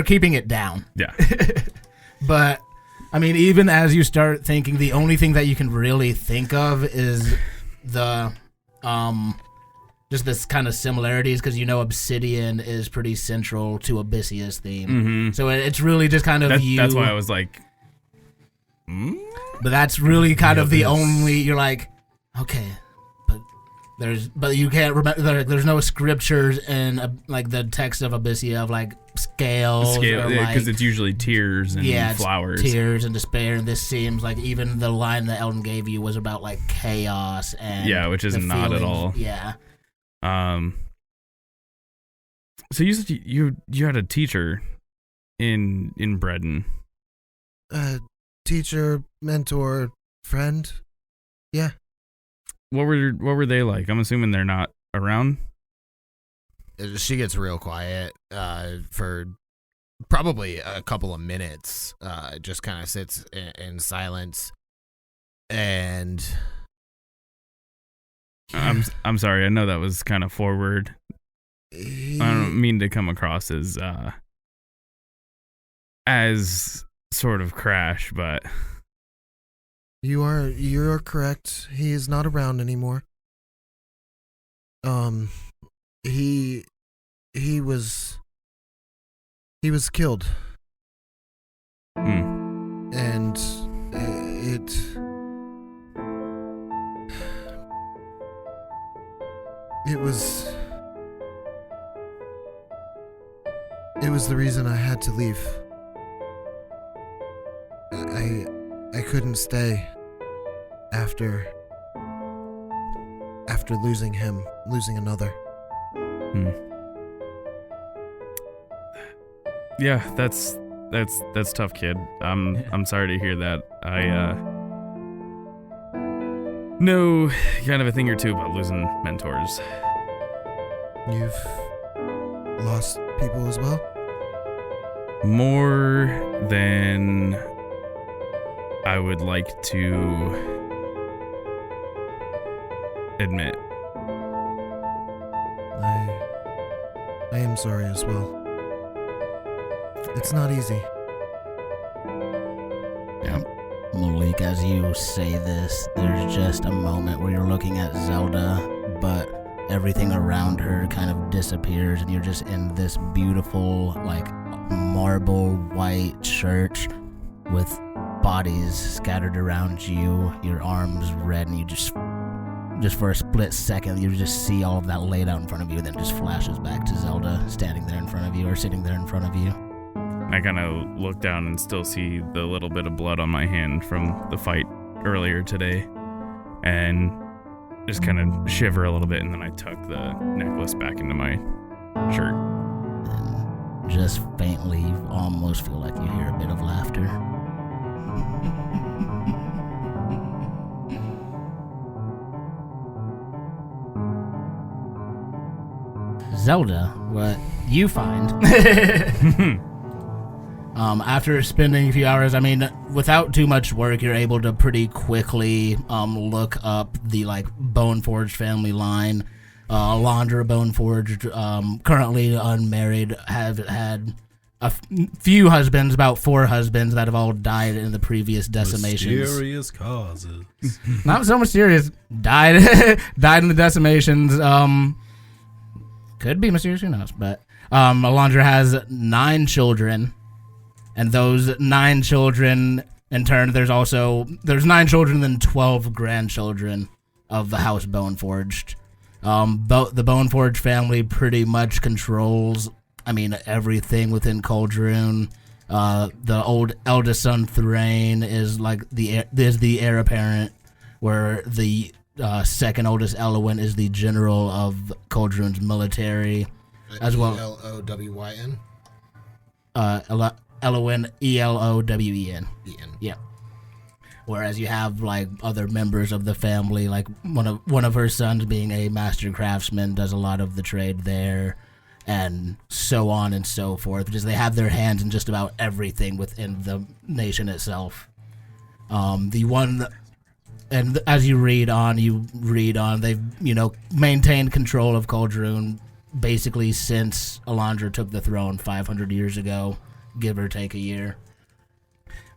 Speaker 2: keeping it down.
Speaker 4: Yeah.
Speaker 2: But I mean, even as you start thinking, the only thing that you can really think of is the just this kind of similarities because Obsidian is pretty central to Abyssia's theme.
Speaker 4: Mm-hmm.
Speaker 2: So it's really just kind of
Speaker 4: That's why I was like,
Speaker 2: But that's really kind of the only. You're like, okay, but you can't remember. There's no scriptures in like the text of Abyssia of like scales or
Speaker 4: because
Speaker 2: like
Speaker 4: it's usually tears and
Speaker 2: it's
Speaker 4: flowers.
Speaker 2: tears and despair. And this seems like even the line that Eldon gave you was about like chaos and
Speaker 4: Which is
Speaker 2: the
Speaker 4: not at
Speaker 2: feelings.
Speaker 4: all.
Speaker 2: Yeah.
Speaker 4: So you said you had a teacher in Bredon.
Speaker 1: Teacher, mentor, friend. Yeah.
Speaker 4: What were they like? I'm assuming they're not around.
Speaker 1: She gets real quiet for probably a couple of minutes. Just kind of sits in silence. And
Speaker 4: I'm sorry. I know that was kind of forward. I don't mean to come across as sort of crash, but
Speaker 1: You're correct. He is not around anymore. He was killed. And It was the reason I had to leave. I couldn't stay after losing him, losing another.
Speaker 4: Yeah, that's tough, kid. I'm sorry to hear that. I know kind of a thing or two about losing mentors.
Speaker 1: You've lost people as well?
Speaker 4: More than I would like to admit.
Speaker 1: I am sorry as well. It's not easy.
Speaker 2: Yeah. Maliq, as you say this, there's just a moment where you're looking at Zelda, but everything around her kind of disappears, and you're just in this beautiful, like, marble white church with bodies scattered around you, your arms red, and you just for a split second, you just see all of that laid out in front of you, then just flashes back to Zelda standing there in front of you, or sitting there in front of you.
Speaker 4: I kind of look down and still see the little bit of blood on my hand from the fight earlier today, and just kind of shiver a little bit, and then I tuck the necklace back into my shirt.
Speaker 2: And just faintly, you almost feel like you hear a bit of laughter. Zelda, what you find after spending a few hours, I mean, without too much work, you're able to pretty quickly look up the Boneforged family line. Alondra Boneforged, currently unmarried, have had a few husbands, about 4 husbands that have all died in the previous decimations.
Speaker 5: Mysterious causes.
Speaker 2: Not so mysterious. Died in the decimations. Could be mysterious, who knows? But Alondra has 9 children, and those 9 children, in turn, there's 9 children and then 12 grandchildren of the House Boneforged. The Boneforged family pretty much controls, everything within Cauldron. The eldest son Thrain is the heir apparent, where the second oldest Eldon is the general of Cauldron's military, as well.
Speaker 1: Elowyn.
Speaker 2: Elowen, Elowen. Yeah. Whereas you have other members of the family, like one of her sons being a master craftsman, does a lot of the trade there, and so on and so forth. Because they have their hands in just about everything within the nation itself. And as you read on, they've, maintained control of Cauldron basically since Alondra took the throne 500 years ago, give or take a year.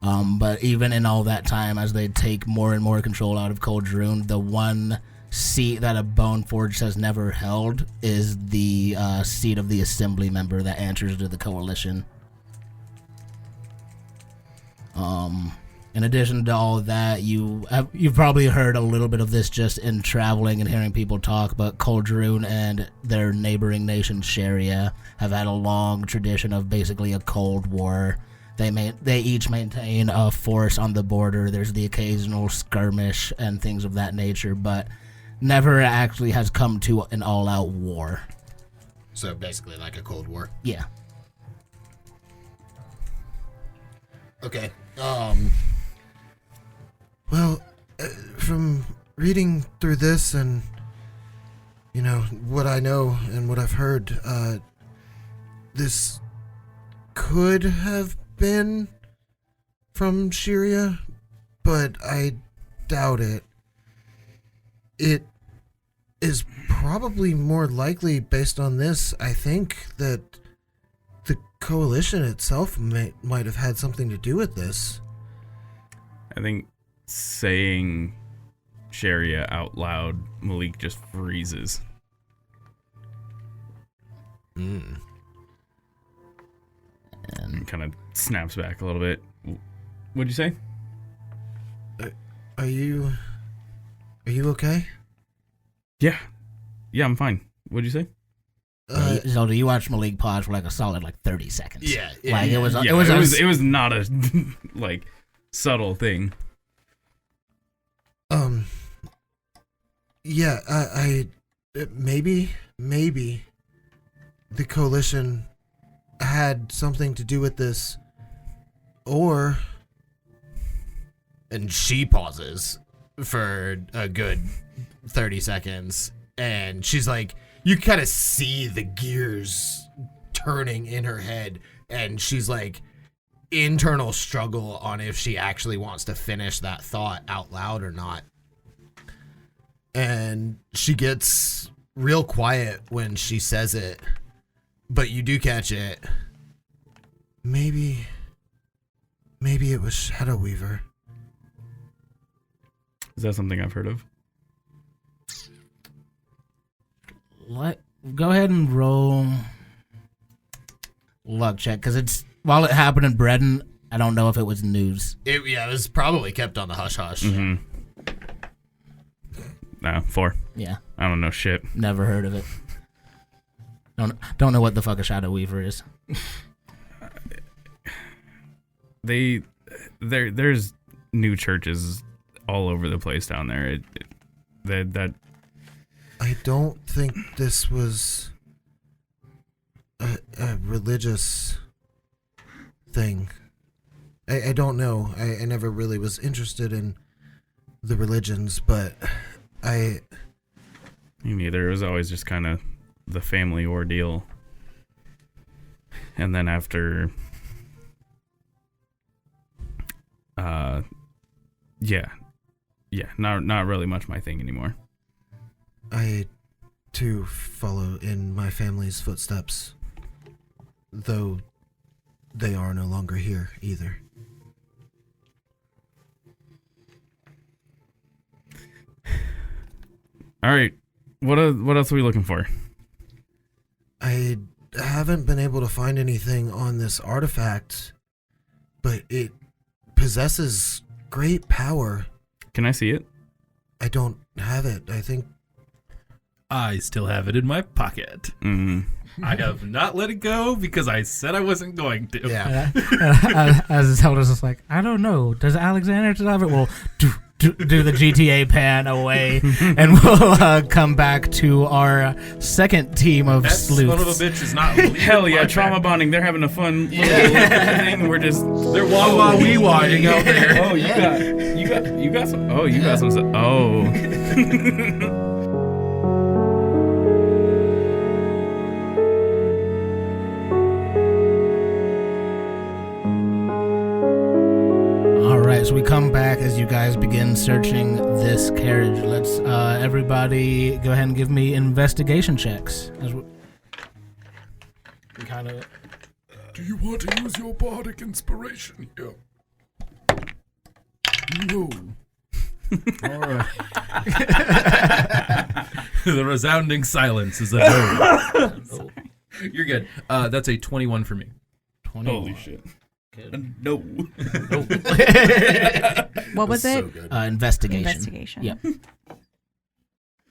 Speaker 2: But even in all that time, as they take more and more control out of Cauldron, the one seat that a Boneforged has never held is the seat of the assembly member that answers to the coalition. In addition to all of that, you've probably heard a little bit of this just in traveling and hearing people talk, but Cauldron and their neighboring nation, Sharia, have had a long tradition of basically a Cold War. They each maintain a force on the border. There's the occasional skirmish and things of that nature, but never actually has come to an all-out war.
Speaker 1: So basically like a Cold War.
Speaker 2: Yeah.
Speaker 1: Okay. Well, from reading through this and, what I know and what I've heard, this could have been from Sharia, but I doubt it. It is probably more likely, based on this, I think, that the coalition itself might have had something to do with this.
Speaker 4: I think saying Sharia out loud, Maliq just freezes. And kind of snaps back a little bit. What'd you say?
Speaker 1: Are you okay?
Speaker 4: Yeah, I'm fine. What'd you say?
Speaker 2: Zelda, you watched Maliq pause for like a solid 30 seconds.
Speaker 1: Yeah,
Speaker 2: like
Speaker 1: yeah.
Speaker 2: it
Speaker 4: was not a like subtle thing.
Speaker 1: Yeah, I maybe the coalition had something to do with this, or. And she pauses for a good 30 seconds, and she's like, you kind of see the gears turning in her head, and she's like, internal struggle on if she actually wants to finish that thought out loud or not. And she gets real quiet when she says it, but you do catch it. Maybe it was Shadow Weaver.
Speaker 4: Is that something I've heard of?
Speaker 2: Go ahead and roll luck check, because while it happened in Bredon, I don't know if it was news.
Speaker 1: It was probably kept on the hush hush.
Speaker 4: Mm-hmm. No, 4.
Speaker 2: Yeah.
Speaker 4: I don't know shit.
Speaker 2: Never heard of it. Don't know what the fuck a Shadow Weaver is.
Speaker 4: There's new churches all over the place down there. That
Speaker 1: I don't think this was a religious thing. I don't know. I never really was interested in the religions, but me
Speaker 4: neither. It was always just kind of the family ordeal. And then after not really much my thing anymore.
Speaker 1: I too follow in my family's footsteps, though they are no longer here either.
Speaker 4: All right, what else are we looking for?
Speaker 1: I haven't been able to find anything on this artifact, but it possesses great power.
Speaker 4: Can I see it?
Speaker 1: I don't have it. I think
Speaker 5: I still have it in my pocket.
Speaker 4: Mm-hmm.
Speaker 5: I have not let it go because I said I wasn't going to.
Speaker 1: Yeah.
Speaker 2: As Zelda's just like, I don't know. Does Alexander have it? We'll do the GTA pan away, and we'll come back to our second team of
Speaker 5: That
Speaker 2: sleuths.
Speaker 5: son of a bitch is not.
Speaker 4: Hell yeah, trauma bonding. They're having a fun little thing. We're just
Speaker 5: They're wah wee wahing out there.
Speaker 4: Oh, you got some. Oh, you got some. Oh.
Speaker 2: So we come back as you guys begin searching this carriage. Let's everybody go ahead and give me investigation checks. As we kind of.
Speaker 6: Do you want to use your bardic inspiration here? No.
Speaker 2: All right.
Speaker 5: The resounding silence is a no. You're good. That's a 21 for me.
Speaker 2: 21.
Speaker 4: Holy shit. No.
Speaker 3: What was it?
Speaker 6: So good.
Speaker 2: Investigation.
Speaker 3: Investigation.
Speaker 2: Yep.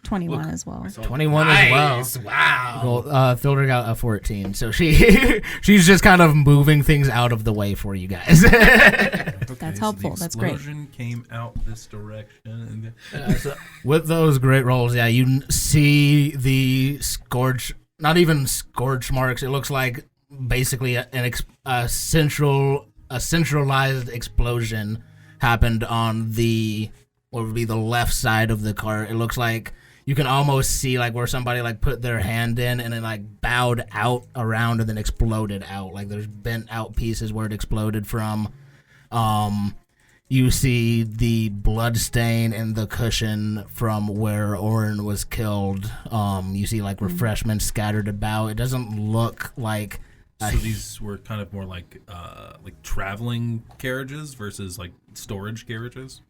Speaker 3: 21 as well.
Speaker 2: 21 as well.
Speaker 1: Nice. Wow.
Speaker 2: Well, Thilda got a 14, so she's just kind of moving things out of the way for you guys.
Speaker 3: That's helpful.
Speaker 5: The
Speaker 3: That's great.
Speaker 5: explosion came out this direction.
Speaker 2: So with those great rolls, yeah, you see the not even scorch marks. It looks like basically a centralized explosion happened on what would be the left side of the cart. It looks like you can almost see like where somebody like put their hand in and then like bowed out around and then exploded out. Like there's bent out pieces where it exploded from. You see the blood stain in the cushion from where Orin was killed. You see like refreshments scattered about. It doesn't look like.
Speaker 5: So these were kind of more like traveling carriages versus like storage carriages.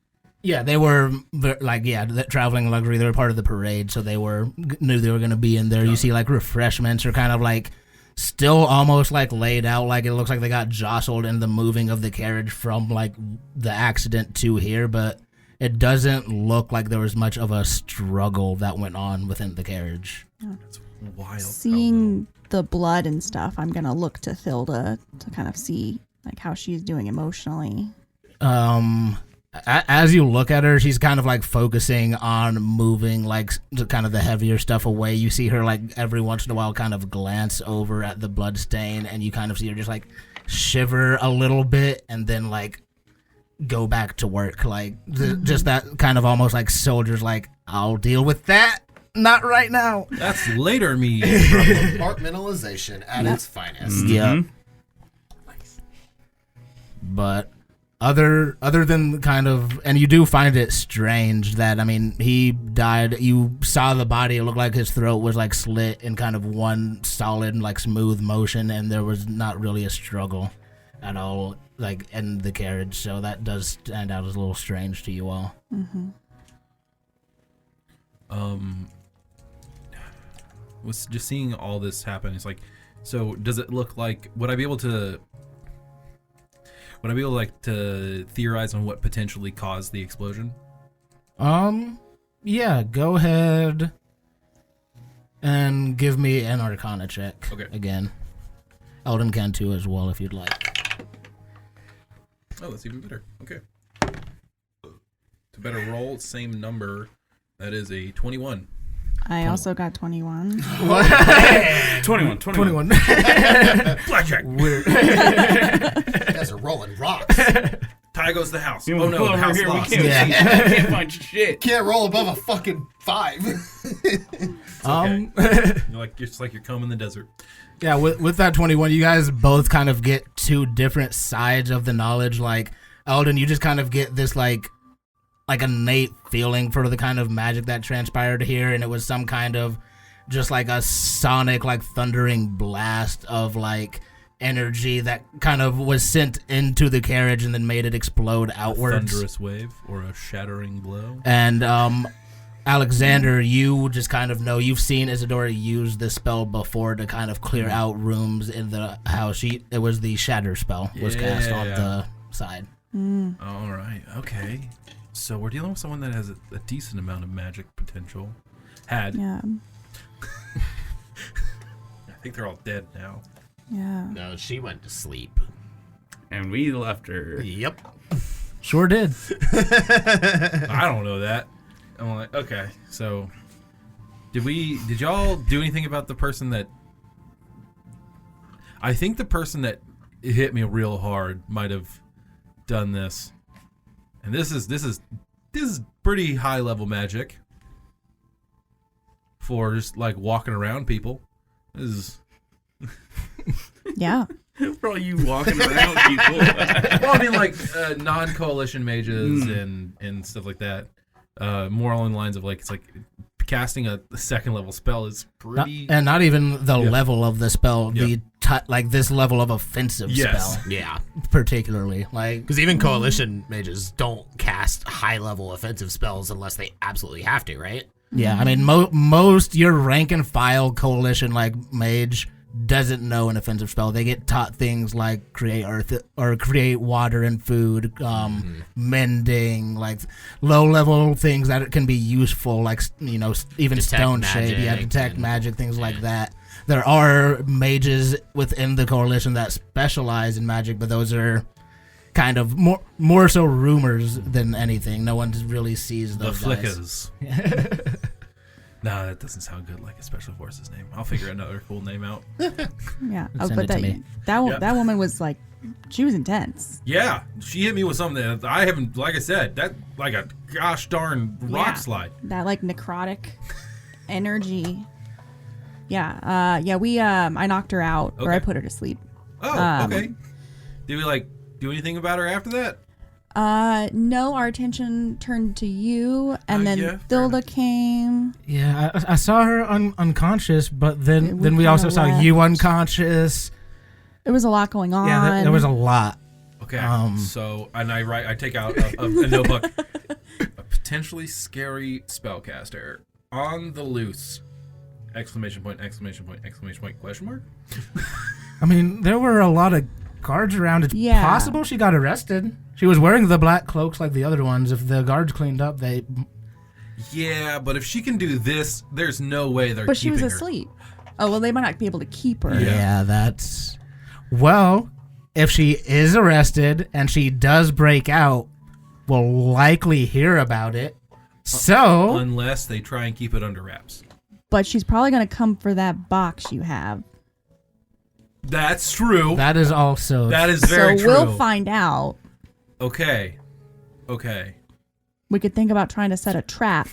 Speaker 2: Yeah, they were the traveling luxury. They were part of the parade, so knew they were going to be in there. You see like refreshments are kind of like still almost like laid out. Like it looks like they got jostled in the moving of the carriage from like the accident to here, but it doesn't look like there was much of a struggle that went on within the carriage.
Speaker 5: wild.
Speaker 3: Seeing the blood and stuff, I'm gonna look to Thilda to kind of see like how she's doing emotionally.
Speaker 2: As you look at her, she's kind of like focusing on moving like kind of the heavier stuff away. You see her like every once in a while kind of glance over at the blood stain, and you kind of see her just like shiver a little bit and then like go back to work. Like just that kind of almost like soldiers like, I'll deal with that. Not right now.
Speaker 5: That's later me.
Speaker 1: Compartmentalization at its finest.
Speaker 2: Yeah. But other than kind of, and you do find it strange that, I mean, he died. You saw the body. It looked like his throat was like slit in kind of one solid, like smooth motion, and there was not really a struggle at all, like in the carriage. So that does stand out as a little strange to you all.
Speaker 5: Was just seeing all this happen. It's like, so does it look like? Would I be able to like to theorize on what potentially caused the explosion?
Speaker 2: Yeah, go ahead and give me an Arcana check.
Speaker 5: Okay.
Speaker 2: Again. Eldon can too as well if you'd like.
Speaker 5: Oh, that's even better. Okay. To better roll, same number. That is a 21.
Speaker 3: I also got 21.
Speaker 4: 21.
Speaker 5: Blackjack.
Speaker 1: You guys are rolling rocks.
Speaker 5: Tie goes the house.
Speaker 4: You
Speaker 5: Oh no, the
Speaker 4: over
Speaker 5: house
Speaker 4: here,
Speaker 5: lost.
Speaker 4: we can't find shit.
Speaker 1: Can't roll above a fucking 5.
Speaker 5: Okay. It's like you're combing the desert.
Speaker 2: Yeah, with that 21, you guys both kind of get two different sides of the knowledge. Like, Eldon, you just kind of get this, like innate feeling for the kind of magic that transpired here, and it was some kind of just like a sonic, like thundering blast of like energy that kind of was sent into the carriage and then made it explode outwards.
Speaker 5: A thunderous wave or a shattering blow.
Speaker 2: And Alexander, you just kind of know, you've seen Isadora use this spell before to kind of clear out rooms in the house. It was the shatter spell was cast on the side.
Speaker 5: All right. Okay. So we're dealing with someone that has a decent amount of magic potential.
Speaker 3: Yeah.
Speaker 5: I think they're all dead now.
Speaker 3: Yeah.
Speaker 1: No, she went to sleep.
Speaker 4: And we left her.
Speaker 1: Yep.
Speaker 2: Sure did.
Speaker 5: I don't know that. I'm like, okay. So did y'all do anything about the person that? I think the person that hit me real hard might have done this. And this is pretty high level magic for just like walking around people. This is
Speaker 3: Yeah.
Speaker 4: For all you walking around people.
Speaker 5: well, I mean like non-coalition mages and stuff like that. More along the lines of like it's like casting a second level spell is pretty
Speaker 2: not even the level of the spell,
Speaker 5: Yeah.
Speaker 2: like this level of offensive spell.
Speaker 1: Yeah.
Speaker 2: Particularly. Like,
Speaker 1: Because even coalition mages don't cast high-level offensive spells unless they absolutely have to, right?
Speaker 2: yeah, I mean, most your rank and file coalition like mage doesn't know an offensive spell. They get taught things like create earth or create water and food, mending, like low level things that can be useful, like even
Speaker 1: Detect
Speaker 2: stone shape, detect
Speaker 1: and-
Speaker 2: magic, things like that. There are mages within the coalition that specialize in magic, but those are kind of more so rumors than anything. No one really sees
Speaker 5: the
Speaker 2: those guys.
Speaker 5: flickers. No, that doesn't sound good like a special forces name. I'll figure another cool name out.
Speaker 3: Yeah.
Speaker 2: Send
Speaker 3: But
Speaker 2: it to me.
Speaker 3: that woman was like, she was intense.
Speaker 5: Yeah, she hit me with something that I haven't, like I said, that like a gosh darn rock
Speaker 3: Yeah.
Speaker 5: slide.
Speaker 3: That like necrotic energy. Yeah. I knocked her out, or I
Speaker 5: Okay.
Speaker 3: put her to sleep.
Speaker 5: Oh, okay. Did we like do anything about her after that?
Speaker 3: No, our attention turned to you, and then
Speaker 5: yeah, fair
Speaker 3: Thilda came.
Speaker 2: Yeah, I saw her unconscious, but then
Speaker 3: We
Speaker 2: we also
Speaker 3: kinda
Speaker 2: saw
Speaker 3: left.
Speaker 2: you unconscious.
Speaker 3: There was a lot going on.
Speaker 2: Yeah, there was a lot.
Speaker 5: Okay.
Speaker 2: Um,
Speaker 5: So and I take out a notebook. A potentially scary spellcaster on the loose. Exclamation point, exclamation point, exclamation point, question mark?
Speaker 2: I mean, there were a lot of guards around. It's
Speaker 3: Yeah.
Speaker 2: possible she got arrested. She was wearing the black cloaks like the other ones. If the guards cleaned up, they...
Speaker 5: Yeah, but if she can do this, there's no way they're
Speaker 3: But she
Speaker 5: keeping
Speaker 3: was
Speaker 5: her.
Speaker 3: asleep. Oh, well, they might not be able to keep her.
Speaker 2: Yeah, that's... Well, if she is arrested and she does break out, we'll likely hear about it. So...
Speaker 5: Unless they try and keep it under wraps.
Speaker 3: But she's probably going to come for that box you have.
Speaker 5: That's true.
Speaker 2: That is also...
Speaker 5: That is very true.
Speaker 3: So we'll find out.
Speaker 5: Okay.
Speaker 3: We could think about trying to set a trap.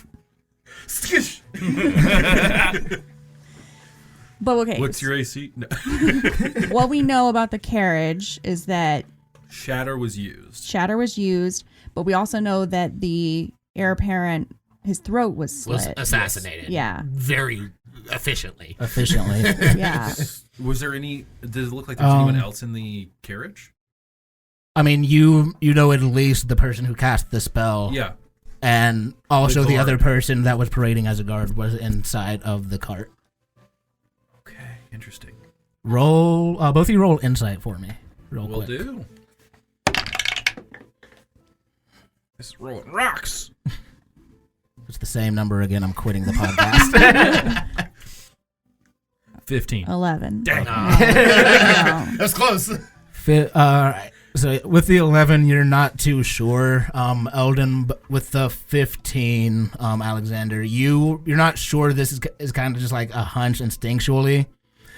Speaker 3: But okay.
Speaker 5: What's your AC? No.
Speaker 3: What we know about the carriage is that
Speaker 5: Shatter was used.
Speaker 3: But we also know that the heir apparent, his throat was slit.
Speaker 1: Was assassinated.
Speaker 3: Yeah.
Speaker 1: Very efficiently.
Speaker 3: Yeah.
Speaker 5: Was there any... Did it look like there was anyone else in the carriage?
Speaker 2: I mean, you know at least the person who cast the spell.
Speaker 5: Yeah.
Speaker 2: And also the other
Speaker 5: guard.
Speaker 2: person that was parading as a guard was inside of the cart.
Speaker 5: Okay, interesting.
Speaker 2: Roll, both of you roll insight for me. Real
Speaker 5: Will
Speaker 2: quick.
Speaker 5: do. This is rolling rocks.
Speaker 2: It's the same number again. I'm quitting the podcast.
Speaker 5: 15.
Speaker 3: 11.
Speaker 5: Dang.
Speaker 1: That's close.
Speaker 2: All right. So with the 11, you're not too sure. Eldon, but with the 15, Alexander, you're not sure. This is kind of just like a hunch instinctually,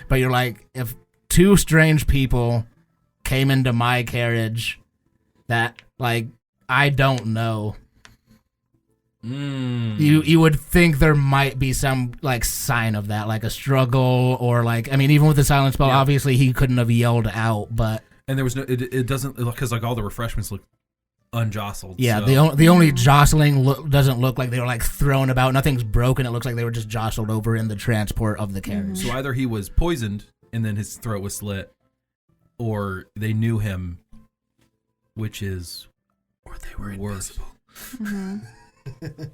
Speaker 2: but you're like, if two strange people came into my carriage that like I don't know, you would think there might be some like sign of that, like a struggle or like, I mean, even with the silent spell, obviously he couldn't have yelled out, but.
Speaker 5: And there was no, it doesn't, because like all the refreshments look unjostled.
Speaker 2: Yeah,
Speaker 5: so.
Speaker 2: the only jostling doesn't look like they were like thrown about. Nothing's broken. It looks like they were just jostled over in the transport of the carriage.
Speaker 5: So either he was poisoned and then his throat was slit, or they knew him, which is, or they were invisible.
Speaker 3: Mm-hmm.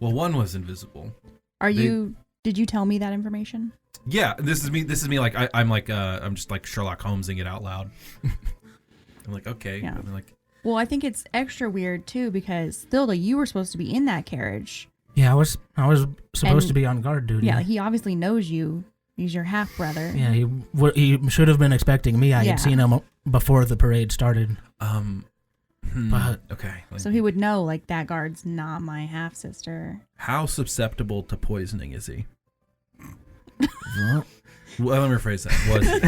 Speaker 5: Well, one was invisible.
Speaker 3: Did you tell me that information?
Speaker 5: Yeah, this is me. Like I'm just like Sherlock Holmesing it out loud. I'm like, okay.
Speaker 3: Yeah.
Speaker 5: I'm like,
Speaker 3: Well, I think it's extra weird too because Thilda, you were supposed to be in that carriage.
Speaker 2: Yeah, I was supposed to be on guard duty.
Speaker 3: Yeah, he obviously knows you. He's your half brother.
Speaker 2: Yeah, he should have been expecting me. I had seen him before the parade started. But
Speaker 5: okay. Like,
Speaker 3: So he would know like that guard's not my half sister.
Speaker 5: how susceptible to poisoning is he? Well, let me rephrase that. Was he?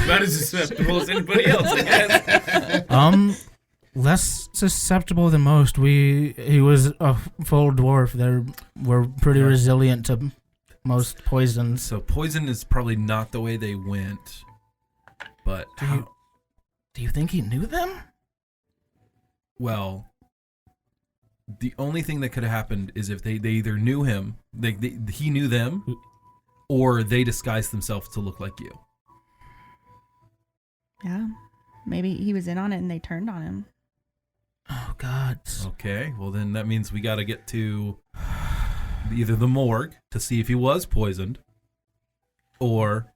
Speaker 4: Not as susceptible as anybody else, I guess.
Speaker 2: Less susceptible than most. He was a full dwarf. We're pretty resilient to most poisons.
Speaker 5: So poison is probably not the way they went. But
Speaker 2: Do you think he knew them?
Speaker 5: Well, the only thing that could have happened is if they either knew him, he knew them, or they disguised themselves to look like you.
Speaker 3: Yeah. Maybe he was in on it and they turned on him.
Speaker 2: Oh God.
Speaker 5: Okay, well then that means we got to get to either the morgue to see if he was poisoned, or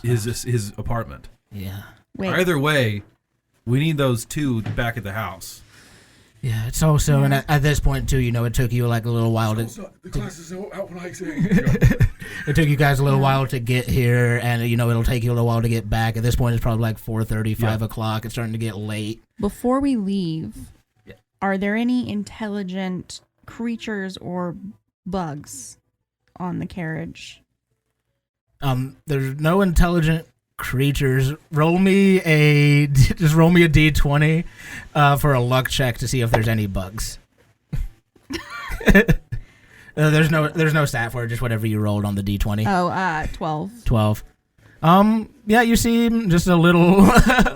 Speaker 5: his apartment.
Speaker 2: Yeah.
Speaker 3: Wait.
Speaker 5: Either way, we need those two back at the house.
Speaker 2: Yeah, it's also, and at this point too, it took you like a little while to.
Speaker 6: The class is out when I say.
Speaker 2: It took you guys a little while to get here, and it'll take you a little while to get back. At this point, it's probably like 4:30, 5 o'clock. It's starting to get late.
Speaker 3: Before we leave, are there any intelligent creatures or bugs on the carriage?
Speaker 2: There's no intelligent creatures. Roll me a d20 for a luck check to see if there's any bugs. There's no stat for it, just whatever you rolled on the d20.
Speaker 3: Oh, 12.
Speaker 2: 12. Yeah, you see just a little just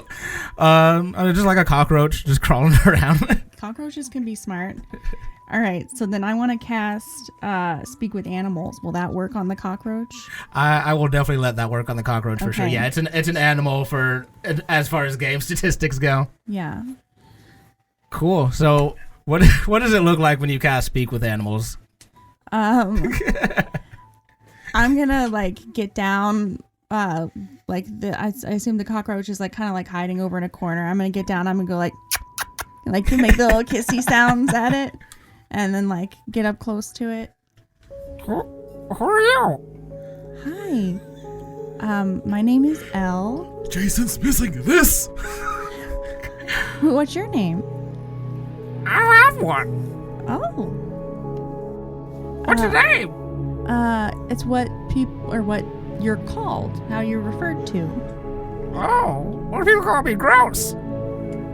Speaker 2: like a cockroach just crawling around.
Speaker 3: Cockroaches can be smart. All right, so then I want to cast Speak with Animals. Will that work on the cockroach?
Speaker 2: I will definitely let that work on the cockroach for sure.
Speaker 3: Okay.
Speaker 2: Yeah, it's an animal for as far as game statistics go.
Speaker 3: Yeah.
Speaker 2: Cool. So what does it look like when you cast Speak with Animals?
Speaker 3: I'm gonna get down. I assume the cockroach is kind of hiding over in a corner. I'm gonna get down. I'm gonna go to make the little kissy sounds at it, and then get up close to it.
Speaker 2: Who are you?
Speaker 3: Hi. My name is Elle.
Speaker 6: Jason's missing this.
Speaker 3: What's your name?
Speaker 2: I don't have one.
Speaker 3: Oh.
Speaker 2: What's your name?
Speaker 3: It's what people or what you're called, how you're referred to.
Speaker 2: Oh, what do people call me? Gross.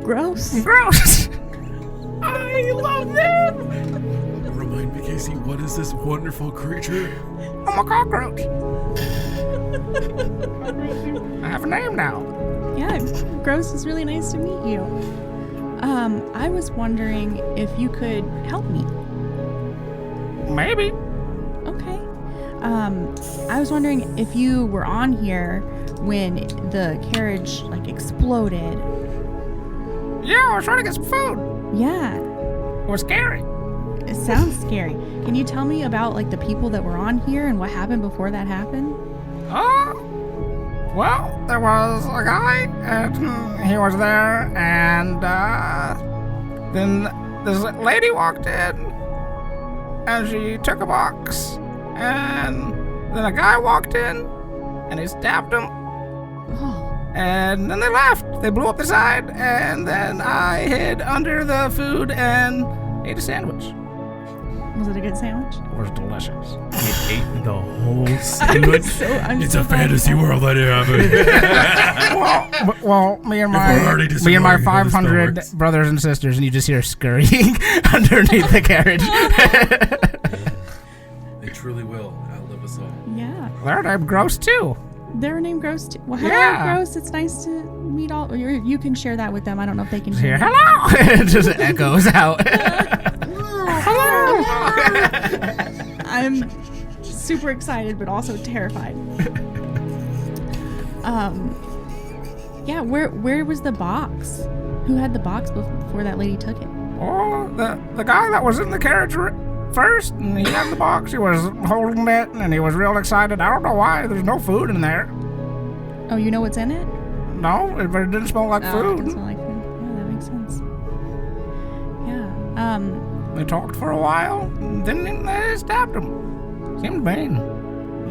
Speaker 3: Gross.
Speaker 2: Gross. I love them.
Speaker 6: Remind me, Casey, what is this wonderful creature?
Speaker 2: I'm a cockroach. I have a name now.
Speaker 3: Yeah, Gross, it's really nice to meet you. I was wondering if you could help me.
Speaker 2: Maybe.
Speaker 3: Okay. I was wondering if you were on here when the carriage exploded.
Speaker 2: Yeah, I was trying to get some food.
Speaker 3: Yeah,
Speaker 2: It was scary.
Speaker 3: it sounds scary. Can you tell me about the people that were on here and what happened before that happened?
Speaker 2: Well, there was a guy, and he was there, and then this lady walked in, and she took a box, and then a guy walked in, and he stabbed him,
Speaker 3: Oh,
Speaker 2: and then they left. They blew up the side, and then I hid under the food and ate a sandwich.
Speaker 3: was it a good sandwich?
Speaker 2: It was delicious.
Speaker 4: He ate the whole sandwich.
Speaker 6: It's a fantasy world that happened.
Speaker 2: well, me and
Speaker 6: we're already
Speaker 2: my
Speaker 6: disagreeing,
Speaker 2: 500
Speaker 6: this
Speaker 2: brothers and sisters, and you just hear scurrying underneath the carriage.
Speaker 6: They truly will outlive us all.
Speaker 3: Yeah.
Speaker 2: They're named Gross too.
Speaker 3: They're named Gross too. Well, hello,
Speaker 2: Yeah.
Speaker 3: Gross. It's nice to meet all. You can share that with them. I don't know if they can
Speaker 2: Here,
Speaker 3: hear.
Speaker 2: hello. It just echoes out.
Speaker 3: I'm super excited, but also terrified. Yeah. Where was the box? Who had the box before that lady took it?
Speaker 2: Oh, the guy that was in the carriage first, and he had the box. He was holding it, and he was real excited. I don't know why. There's no food in there.
Speaker 3: Oh, you know what's in it?
Speaker 2: No, but it didn't smell like
Speaker 3: Oh, it
Speaker 2: food.
Speaker 3: doesn't smell like food. Yeah, that makes sense. Yeah.
Speaker 2: They talked for a while, and then they stabbed him. Seemed mean.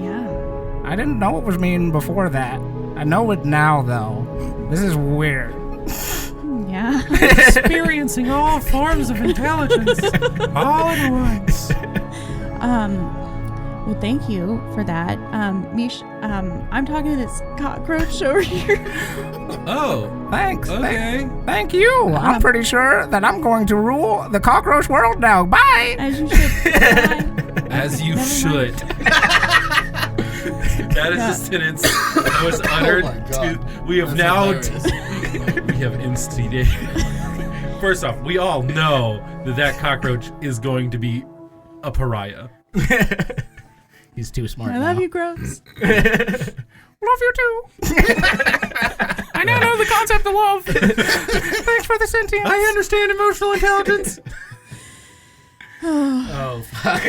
Speaker 3: Yeah.
Speaker 2: I didn't know it was mean before that. I know it now, though. This is weird.
Speaker 3: Yeah.
Speaker 7: Experiencing all forms of intelligence all at once.
Speaker 3: Well, thank you for that. Mish, I'm talking to this cockroach over here.
Speaker 5: Oh,
Speaker 2: Thanks.
Speaker 5: okay.
Speaker 2: Thank you. I'm pretty sure that I'm going to rule the cockroach world now. Bye.
Speaker 3: As you should. Bye.
Speaker 5: As you
Speaker 3: Never
Speaker 5: should. That is
Speaker 3: Yeah.
Speaker 5: a sentence that was uttered.
Speaker 1: my God.
Speaker 5: We have
Speaker 1: That's
Speaker 5: now.
Speaker 1: hilarious.
Speaker 5: We have instigated. First off, we all know that cockroach is going to be a pariah.
Speaker 2: He's too smart.
Speaker 3: I love you, Gross.
Speaker 2: Love you too.
Speaker 7: I now know the concept of love.
Speaker 2: Thanks for the sentence.
Speaker 5: I understand emotional intelligence.
Speaker 1: Oh, fuck.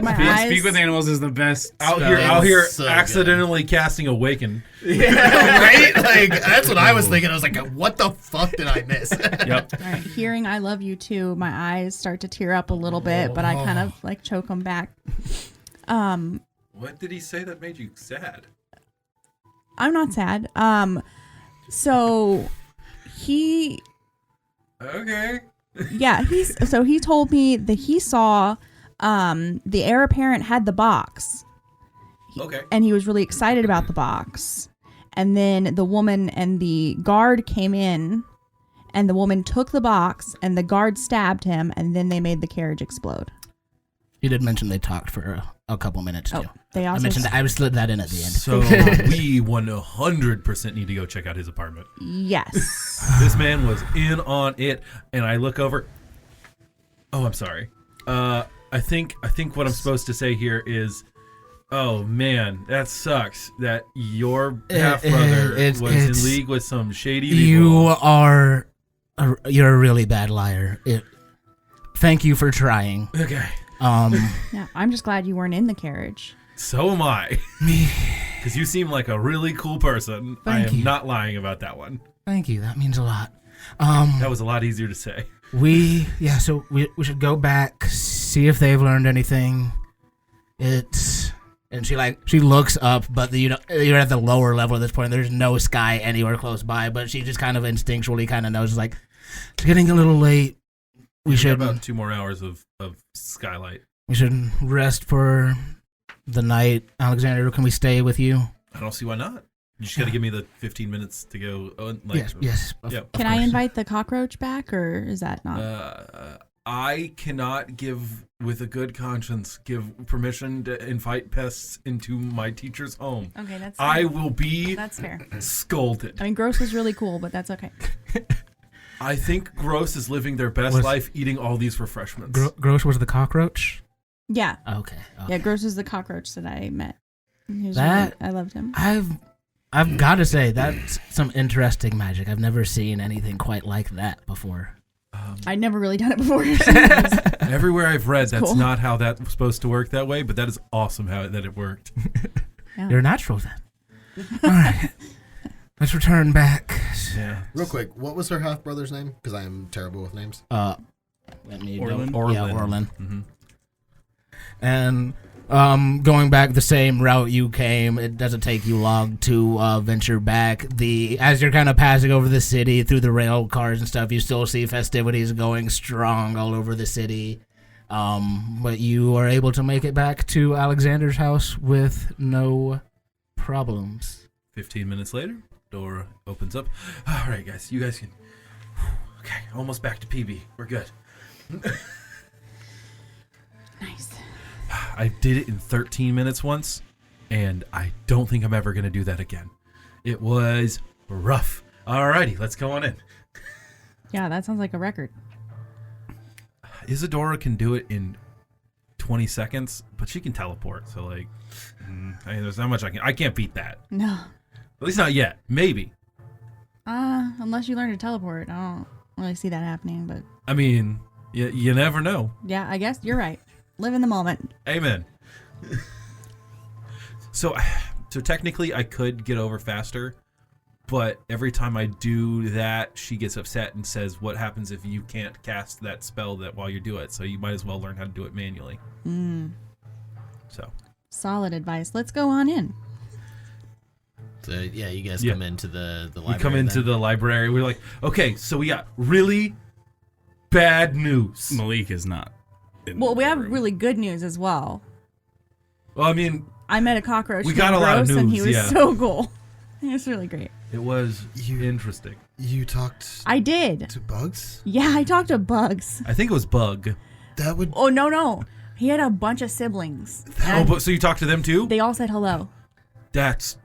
Speaker 3: My eyes.
Speaker 7: Speak with animals is the best.
Speaker 5: Out
Speaker 1: That
Speaker 5: here,
Speaker 1: was so good.
Speaker 5: accidentally casting Awaken.
Speaker 1: Yeah, right? That's what I was thinking. I was like, what the fuck did I miss?
Speaker 4: Yep.
Speaker 3: All right, hearing "I love you too," my eyes start to tear up a little bit, but I kind of choke them back.
Speaker 5: What did he say that made you sad?
Speaker 3: I'm not sad. So he,
Speaker 5: Okay.
Speaker 3: yeah, he told me that he saw, the heir apparent had the box,
Speaker 5: Okay.
Speaker 3: and he was really excited about the box. And then the woman and the guard came in, and the woman took the box, and the guard stabbed him, and then they made the carriage explode.
Speaker 2: You did mention they talked for a couple minutes too.
Speaker 3: Oh, they
Speaker 2: I
Speaker 3: also
Speaker 2: mentioned that. I slid that in at the end.
Speaker 5: So we 100% need to go check out his apartment.
Speaker 3: Yes.
Speaker 5: This man was in on it, and I look over. Oh, I'm sorry. I think what I'm supposed to say here is, oh man, that sucks. That your half brother was in league with some shady people.
Speaker 2: You're a really bad liar. Thank you for trying.
Speaker 5: Okay.
Speaker 3: Yeah, I'm just glad you weren't in the carriage.
Speaker 5: So am I. Because you seem like a really cool person. I am not lying about that one.
Speaker 2: Thank you. That means a lot.
Speaker 5: That was a lot easier to say.
Speaker 2: So we should go back, see if they've learned anything. It's And she looks up, but you're at the lower level at this point. There's no sky anywhere close by, but she just kind of instinctually kind of knows, like, it's getting a little late. We should
Speaker 5: about 2 more hours of skylight.
Speaker 2: We should rest for the night. Alexander, can we stay with you?
Speaker 5: I don't see why not. You just got to give me the 15 minutes to go.
Speaker 2: Yes.
Speaker 5: Yep.
Speaker 3: Can I invite the cockroach back, or is that not?
Speaker 5: I cannot with a good conscience, give permission to invite pests into my teacher's home.
Speaker 3: Okay, that's fair.
Speaker 5: I will be
Speaker 3: That's fair.
Speaker 5: scolded.
Speaker 3: I mean, Gross was really cool, but that's okay.
Speaker 5: I think Gross is living their best life eating all these refreshments.
Speaker 2: Gross was the cockroach?
Speaker 3: Yeah.
Speaker 2: Okay.
Speaker 3: Yeah, Gross is the cockroach that I met. He was
Speaker 2: That-
Speaker 3: I loved him.
Speaker 2: I've got to say, that's some interesting magic. I've never seen anything quite like that before.
Speaker 3: I'd never really done it before.
Speaker 5: Everywhere I've read, that's
Speaker 3: cool.
Speaker 5: not how that was supposed to work that way, but that is awesome that it worked.
Speaker 3: Yeah.
Speaker 2: You're natural then. All right. Let's return back.
Speaker 5: Yeah.
Speaker 1: Real quick, what was her half brother's name? Because I am terrible with names.
Speaker 2: Let me
Speaker 4: Orlin?
Speaker 2: Yeah, Orlin.
Speaker 5: Mm-hmm.
Speaker 2: And going back the same route you came, it doesn't take you long to venture back. As you're kind of passing over the city through the rail cars and stuff, you still see festivities going strong all over the city. But you are able to make it back to Alexander's house with no problems.
Speaker 5: 15 minutes later, door opens up. All right, guys, you guys can. Okay, almost back to PB. We're good.
Speaker 3: Nice.
Speaker 5: I did it in 13 minutes once, and I don't think I'm ever going to do that again. It was rough. Alrighty, let's go on in.
Speaker 3: Yeah, that sounds like a record.
Speaker 5: Isadora can do it in 20 seconds, but she can teleport. So, like, there's not much I can't beat that.
Speaker 3: No.
Speaker 5: At least not yet. Maybe.
Speaker 3: Unless you learn to teleport. I don't really see that happening, but
Speaker 5: I mean, you never know.
Speaker 3: yeah, I guess you're right. Live in the moment.
Speaker 5: Amen. So technically, I could get over faster, but every time I do that, she gets upset and says, "What happens if you can't cast that spell while you do it? So you might as well learn how to do it manually." So
Speaker 3: Solid advice. Let's go on in.
Speaker 1: So, yeah, you guys
Speaker 5: Yeah.
Speaker 1: come into the library.
Speaker 5: we come into
Speaker 1: then.
Speaker 5: the library. We're like, okay, so we got really bad news.
Speaker 4: Malik is not. in
Speaker 3: Well,
Speaker 4: the
Speaker 3: we have
Speaker 4: room.
Speaker 3: really good news as well.
Speaker 5: Well, I mean,
Speaker 3: I met a cockroach.
Speaker 5: We got
Speaker 3: named
Speaker 5: a lot of
Speaker 3: Gross, and he
Speaker 5: news,
Speaker 3: was
Speaker 5: yeah.
Speaker 3: so cool. It was really great.
Speaker 5: it was interesting.
Speaker 1: You talked
Speaker 3: I did.
Speaker 1: to bugs?
Speaker 3: Yeah, I talked to Bugs.
Speaker 5: I think it was Bug.
Speaker 1: That would.
Speaker 3: Oh, no. He had a bunch of siblings.
Speaker 5: Oh,
Speaker 3: And
Speaker 5: but so you talked to them too?
Speaker 3: they all said hello.
Speaker 5: That's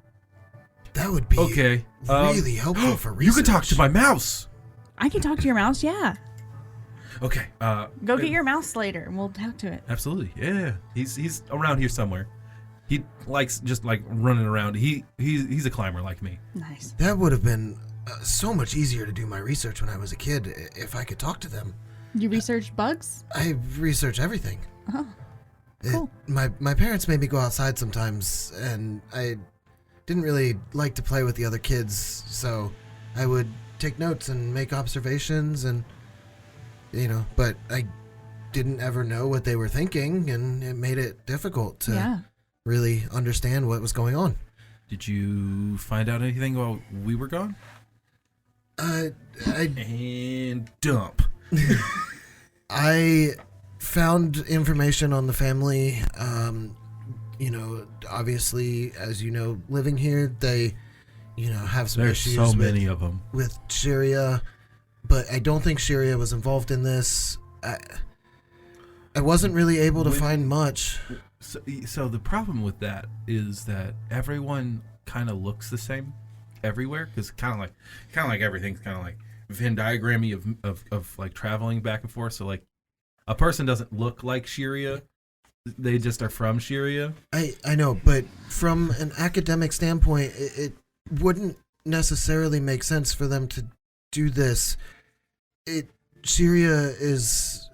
Speaker 1: That would be
Speaker 5: okay.
Speaker 1: really helpful for
Speaker 5: You
Speaker 1: research.
Speaker 5: can talk to my mouse.
Speaker 3: I can talk to your mouse, yeah.
Speaker 5: Okay.
Speaker 3: Go get your mouse later and we'll talk to it.
Speaker 5: Absolutely. Yeah. He's around here somewhere. He likes just like running around. He's a climber like me.
Speaker 3: Nice.
Speaker 1: That would have been so much easier to do my research when I was a kid if I could talk to them.
Speaker 3: You researched bugs?
Speaker 1: I research everything.
Speaker 3: Oh, cool.
Speaker 1: My parents made me go outside sometimes, and I didn't really like to play with the other kids, so I would take notes and make observations, and but I didn't ever know what they were thinking, and it made it difficult to
Speaker 3: Yeah.
Speaker 1: really understand what was going on.
Speaker 5: Did you find out anything while we were gone?
Speaker 1: I
Speaker 5: And dump.
Speaker 1: I found information on the family. Obviously, as you know, living here, they, have some
Speaker 5: There's
Speaker 1: issues
Speaker 5: so many of them.
Speaker 1: with Sharia, but I don't think Sharia was involved in this. I wasn't really able to find much.
Speaker 5: So the problem with that is that everyone kind of looks the same everywhere, because kind of like everything's kind of like Venn diagrammy of like traveling back and forth. So like a person doesn't look like Sharia, they just are from Sharia.
Speaker 1: I know, but from an academic standpoint, it wouldn't necessarily make sense for them to do this. Sharia is,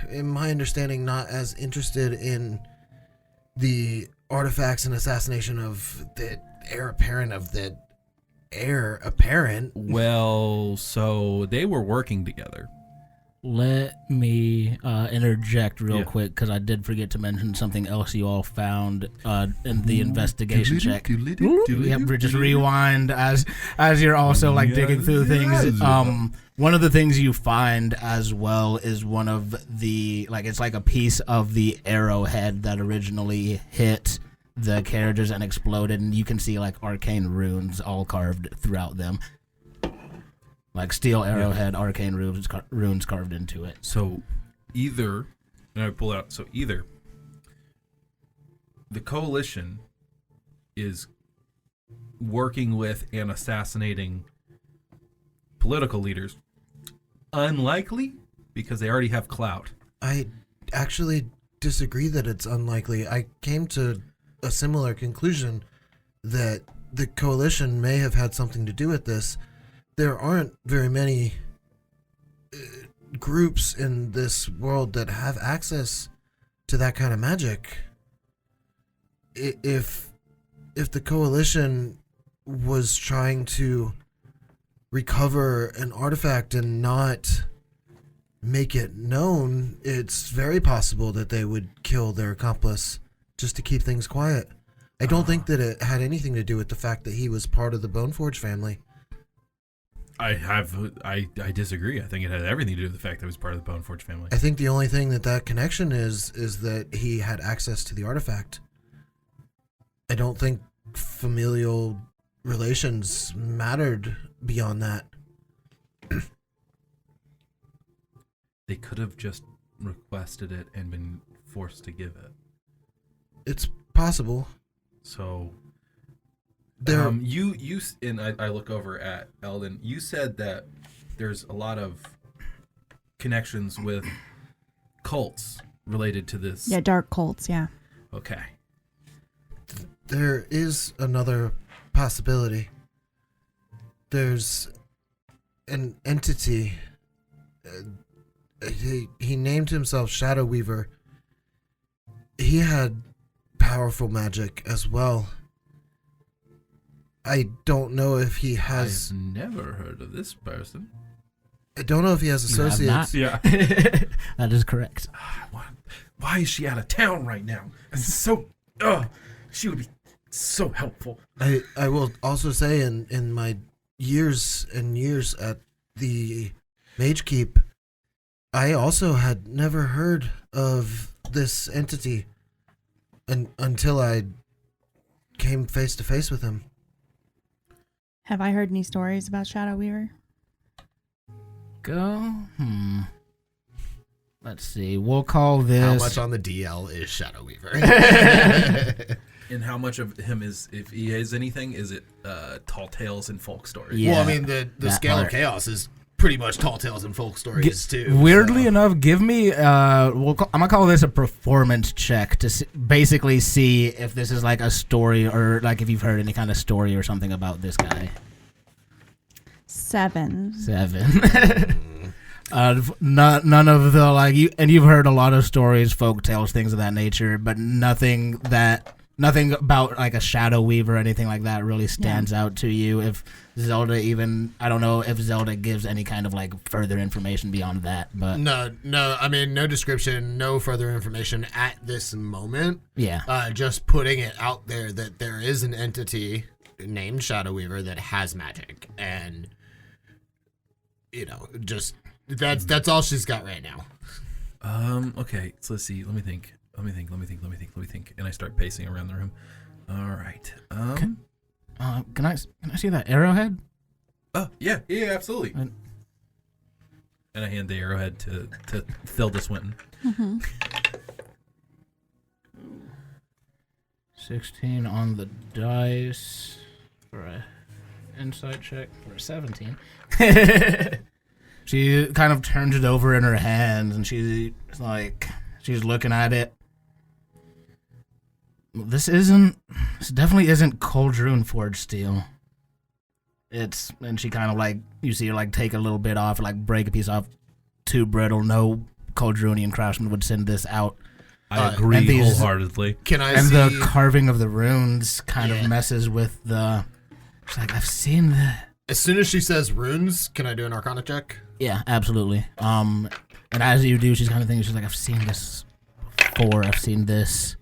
Speaker 1: in my understanding, not as interested in the artifacts and assassination of the heir apparent of the heir apparent.
Speaker 5: Well, so they were working together.
Speaker 2: Let me interject real quick because I did forget to mention something else you all found in the investigation check. Just rewind as you're also like digging through things. One of the things you find as well is one of the it's like a piece of the arrowhead that originally hit the carriages and exploded, and you can see like arcane runes all carved throughout them. Like steel arrowhead, arcane runes carved into it.
Speaker 5: So either the coalition is working with and assassinating political leaders. Unlikely, because they already have clout.
Speaker 1: I actually disagree that it's unlikely. I came to a similar conclusion that the coalition may have had something to do with this. There aren't very many groups in this world that have access to that kind of magic. If the coalition was trying to recover an artifact and not make it known, it's very possible that they would kill their accomplice just to keep things quiet. I don't think that it had anything to do with the fact that he was part of the Boneforge family.
Speaker 5: I disagree. I think it had everything to do with the fact that it was part of the Boneforge family.
Speaker 1: I think the only thing that connection is that he had access to the artifact. I don't think familial relations mattered beyond that.
Speaker 5: They could have just requested it and been forced to give it.
Speaker 1: It's possible.
Speaker 5: So
Speaker 1: There,
Speaker 5: you and I look over at Eldon. You said that there's a lot of connections with cults related to this.
Speaker 3: Yeah, dark cults, yeah.
Speaker 5: Okay.
Speaker 1: there is another possibility. There's an entity. He named himself Shadow Weaver. He had powerful magic as well. I don't know if he has.
Speaker 5: I've never heard of this person.
Speaker 1: I don't know if he has associates.
Speaker 5: Yeah.
Speaker 2: That is correct.
Speaker 6: Why is she out of town right now? It's so. She would be so helpful.
Speaker 1: I will also say in my years and years at the Mage Keep, I also had never heard of this entity until I came face to face with him.
Speaker 3: Have I heard any stories about Shadow Weaver?
Speaker 2: Let's see. We'll call this.
Speaker 1: How much on the DL is Shadow Weaver?
Speaker 5: And how much of him is, if he is anything, is it tall tales and folk stories?
Speaker 2: Yeah,
Speaker 1: well, I mean, the scale of chaos is pretty much tall tales and folk stories too.
Speaker 2: Weirdly enough, give me. I'm gonna call this a performance check to basically see if this is like a story or like if you've heard any kind of story or something about this guy.
Speaker 3: 7.
Speaker 2: None of the like you, and you've heard a lot of stories, folk tales, things of that nature, but nothing about like a Shadow Weaver or anything like that really stands out to you. If Zelda I don't know if Zelda gives any kind of like further information beyond that, but
Speaker 1: no, I mean, no description, no further information at this moment.
Speaker 2: Yeah.
Speaker 1: Just putting it out there that there is an entity named Shadow Weaver that has magic, and just that's all she's got right now.
Speaker 5: Okay, so let's see. Let me think. And I start pacing around the room. All right.
Speaker 2: Can I see that arrowhead?
Speaker 5: Oh, yeah, absolutely. And I hand the arrowhead to Thilda Swinton.
Speaker 3: Mm-hmm.
Speaker 2: 16 on the dice for an insight check for a 17. She kind of turns it over in her hands, and she's looking at it. This definitely isn't Coldrune forged steel. And she kind of like, you see her like take a little bit off, like break a piece off. Too brittle. No Coldrunian craftsman would send this out.
Speaker 5: I agree wholeheartedly.
Speaker 2: The carving of the runes kind of messes with the. She's like, I've seen that.
Speaker 1: As soon as she says runes, can I do an Arcana check?
Speaker 2: Yeah, absolutely. And as you do, she's kind of thinking, she's like, I've seen this before. I've seen this.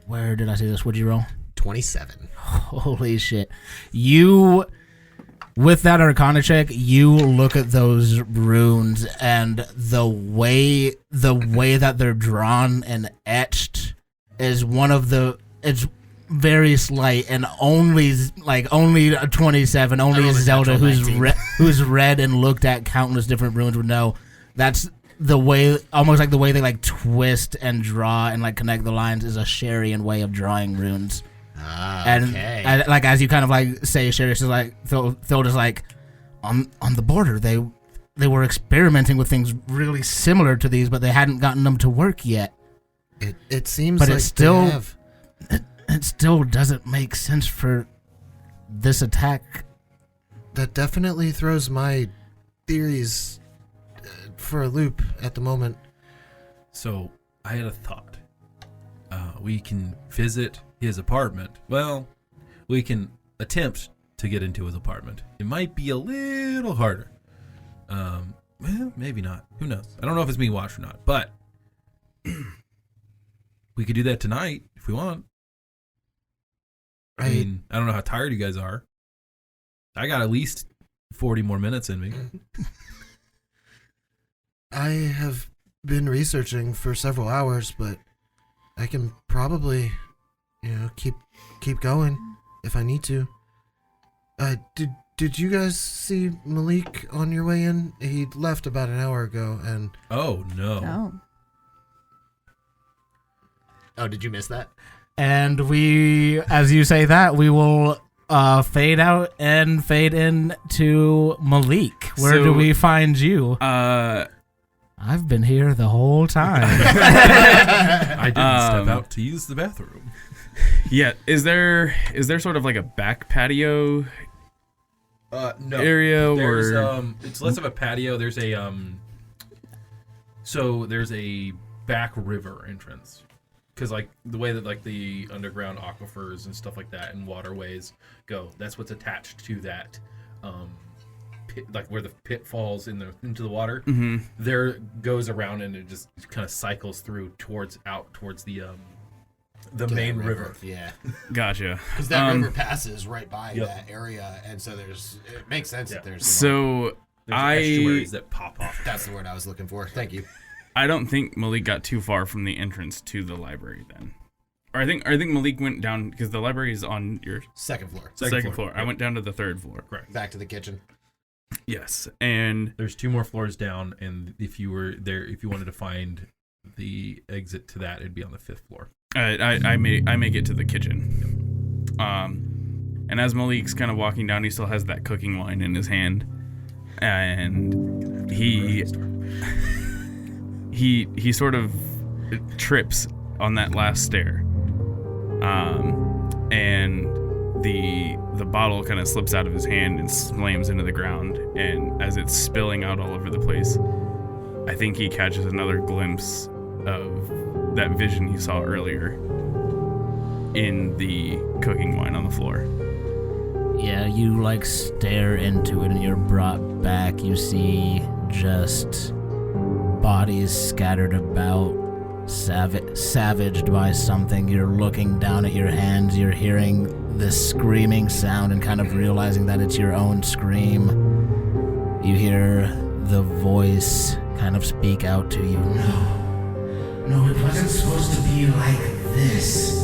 Speaker 2: Where did I see this? What'd you roll?
Speaker 1: 27.
Speaker 2: Holy shit. You, with that Arcana check, you look at those runes, and the way that they're drawn and etched is it's very slight, and only a 27, only a Zelda who's read and looked at countless different runes would know. That's the way, almost like the way they like twist and draw and like connect the lines is a Sharian way of drawing runes. And like as you kind of like say, Sharius is like Thilda's like on the border. They were experimenting with things really similar to these, but they hadn't gotten them to work yet.
Speaker 1: It seems,
Speaker 2: but
Speaker 1: like
Speaker 2: it still doesn't make sense for this attack.
Speaker 1: That definitely throws my theories for a loop at the moment.
Speaker 5: So I had a thought. We can visit his apartment. Well, we can attempt to get into his apartment. It might be a little harder. Well, maybe not. Who knows? I don't know if it's being watched or not, but we could do that tonight if we want. I mean, I don't know how tired you guys are. I got at least 40 more minutes in me.
Speaker 1: I have been researching for several hours, but I can probably, keep going if I need to. Did you guys see Maliq on your way in? He left about an hour ago, and
Speaker 5: oh no.
Speaker 1: Oh, did you miss that?
Speaker 2: And we, as you say that, we will fade out and fade in to Maliq. Where do we find you? I've been here the whole time.
Speaker 5: I didn't step out to use the bathroom.
Speaker 4: Yeah, is there sort of like a back patio
Speaker 5: no.
Speaker 4: area?
Speaker 5: There's,
Speaker 4: or
Speaker 5: it's less of a patio. There's a there's a back river entrance. Because like the way that like the underground aquifers and stuff like that and waterways go, that's what's attached to that pit, like where the pit falls into the water.
Speaker 4: Mm-hmm.
Speaker 5: There goes around and it just kind of cycles through towards the main river.
Speaker 1: Yeah,
Speaker 4: Gotcha.
Speaker 1: Because that river passes right by that area, and so it makes sense that there's
Speaker 4: there's
Speaker 5: estuaries that pop off.
Speaker 1: That's the word I was looking for. Thank you.
Speaker 4: I don't think Maliq got too far from the entrance to the library then. Or I think Maliq went down, because the library is on your
Speaker 1: second floor.
Speaker 4: Second floor. I went down to the third floor.
Speaker 5: Correct.
Speaker 1: Back to the kitchen.
Speaker 4: Yes, and
Speaker 5: there's 2 more floors down, and if you were there, if you wanted to find the exit to that, it'd be on the 5th floor.
Speaker 4: I make it to the kitchen. And as Maliq's kind of walking down, he still has that cooking wine in his hand, and he sort of trips on that last stair, and the bottle kind of slips out of his hand and slams into the ground, and as it's spilling out all over the place, I think he catches another glimpse of that vision he saw earlier in the cooking wine on the floor.
Speaker 2: Yeah, you like stare into it and you're brought back. You see just bodies scattered about, savaged by something. You're looking down at your hands, you're hearing this screaming sound and kind of realizing that it's your own scream. You hear the voice kind of speak out to you. No, it wasn't supposed to be like this.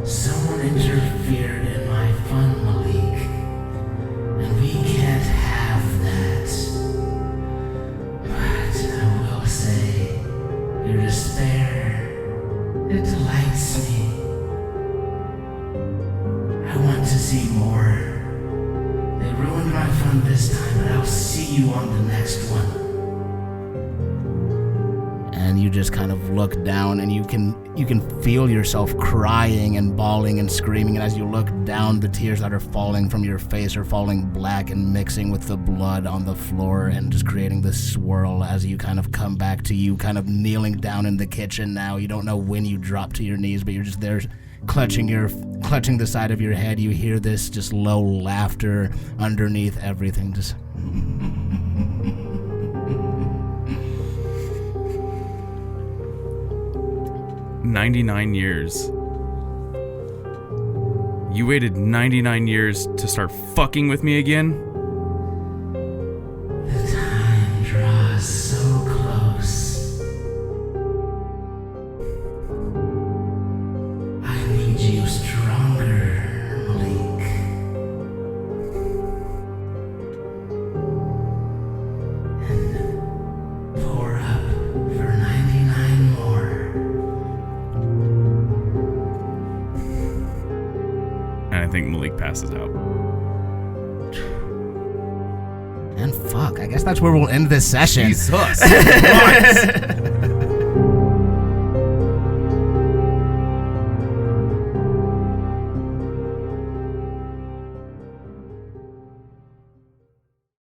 Speaker 2: Someone interfered in my fun, Maliq, and we can't have that. But I will say, your despair, it delights me. I want to see more. They ruined my fun this time, but I'll see you on the next one. And you just kind of look down, and you can feel yourself crying and bawling and screaming. And as you look down, the tears that are falling from your face are falling black and mixing with the blood on the floor and just creating this swirl as you kind of come back to you, kind of kneeling down in the kitchen now. You don't know when you drop to your knees, but you're just there clutching the side of your head, you hear this just low laughter underneath everything. Just
Speaker 4: 99 years. You waited 99 years to start fucking with me again?
Speaker 2: the time draws so close. I need you stronger, Malik. And pour up for 99 more.
Speaker 4: And I think Malik passes out.
Speaker 2: And fuck, I guess that's where we'll end this session.
Speaker 5: Jesus Christ.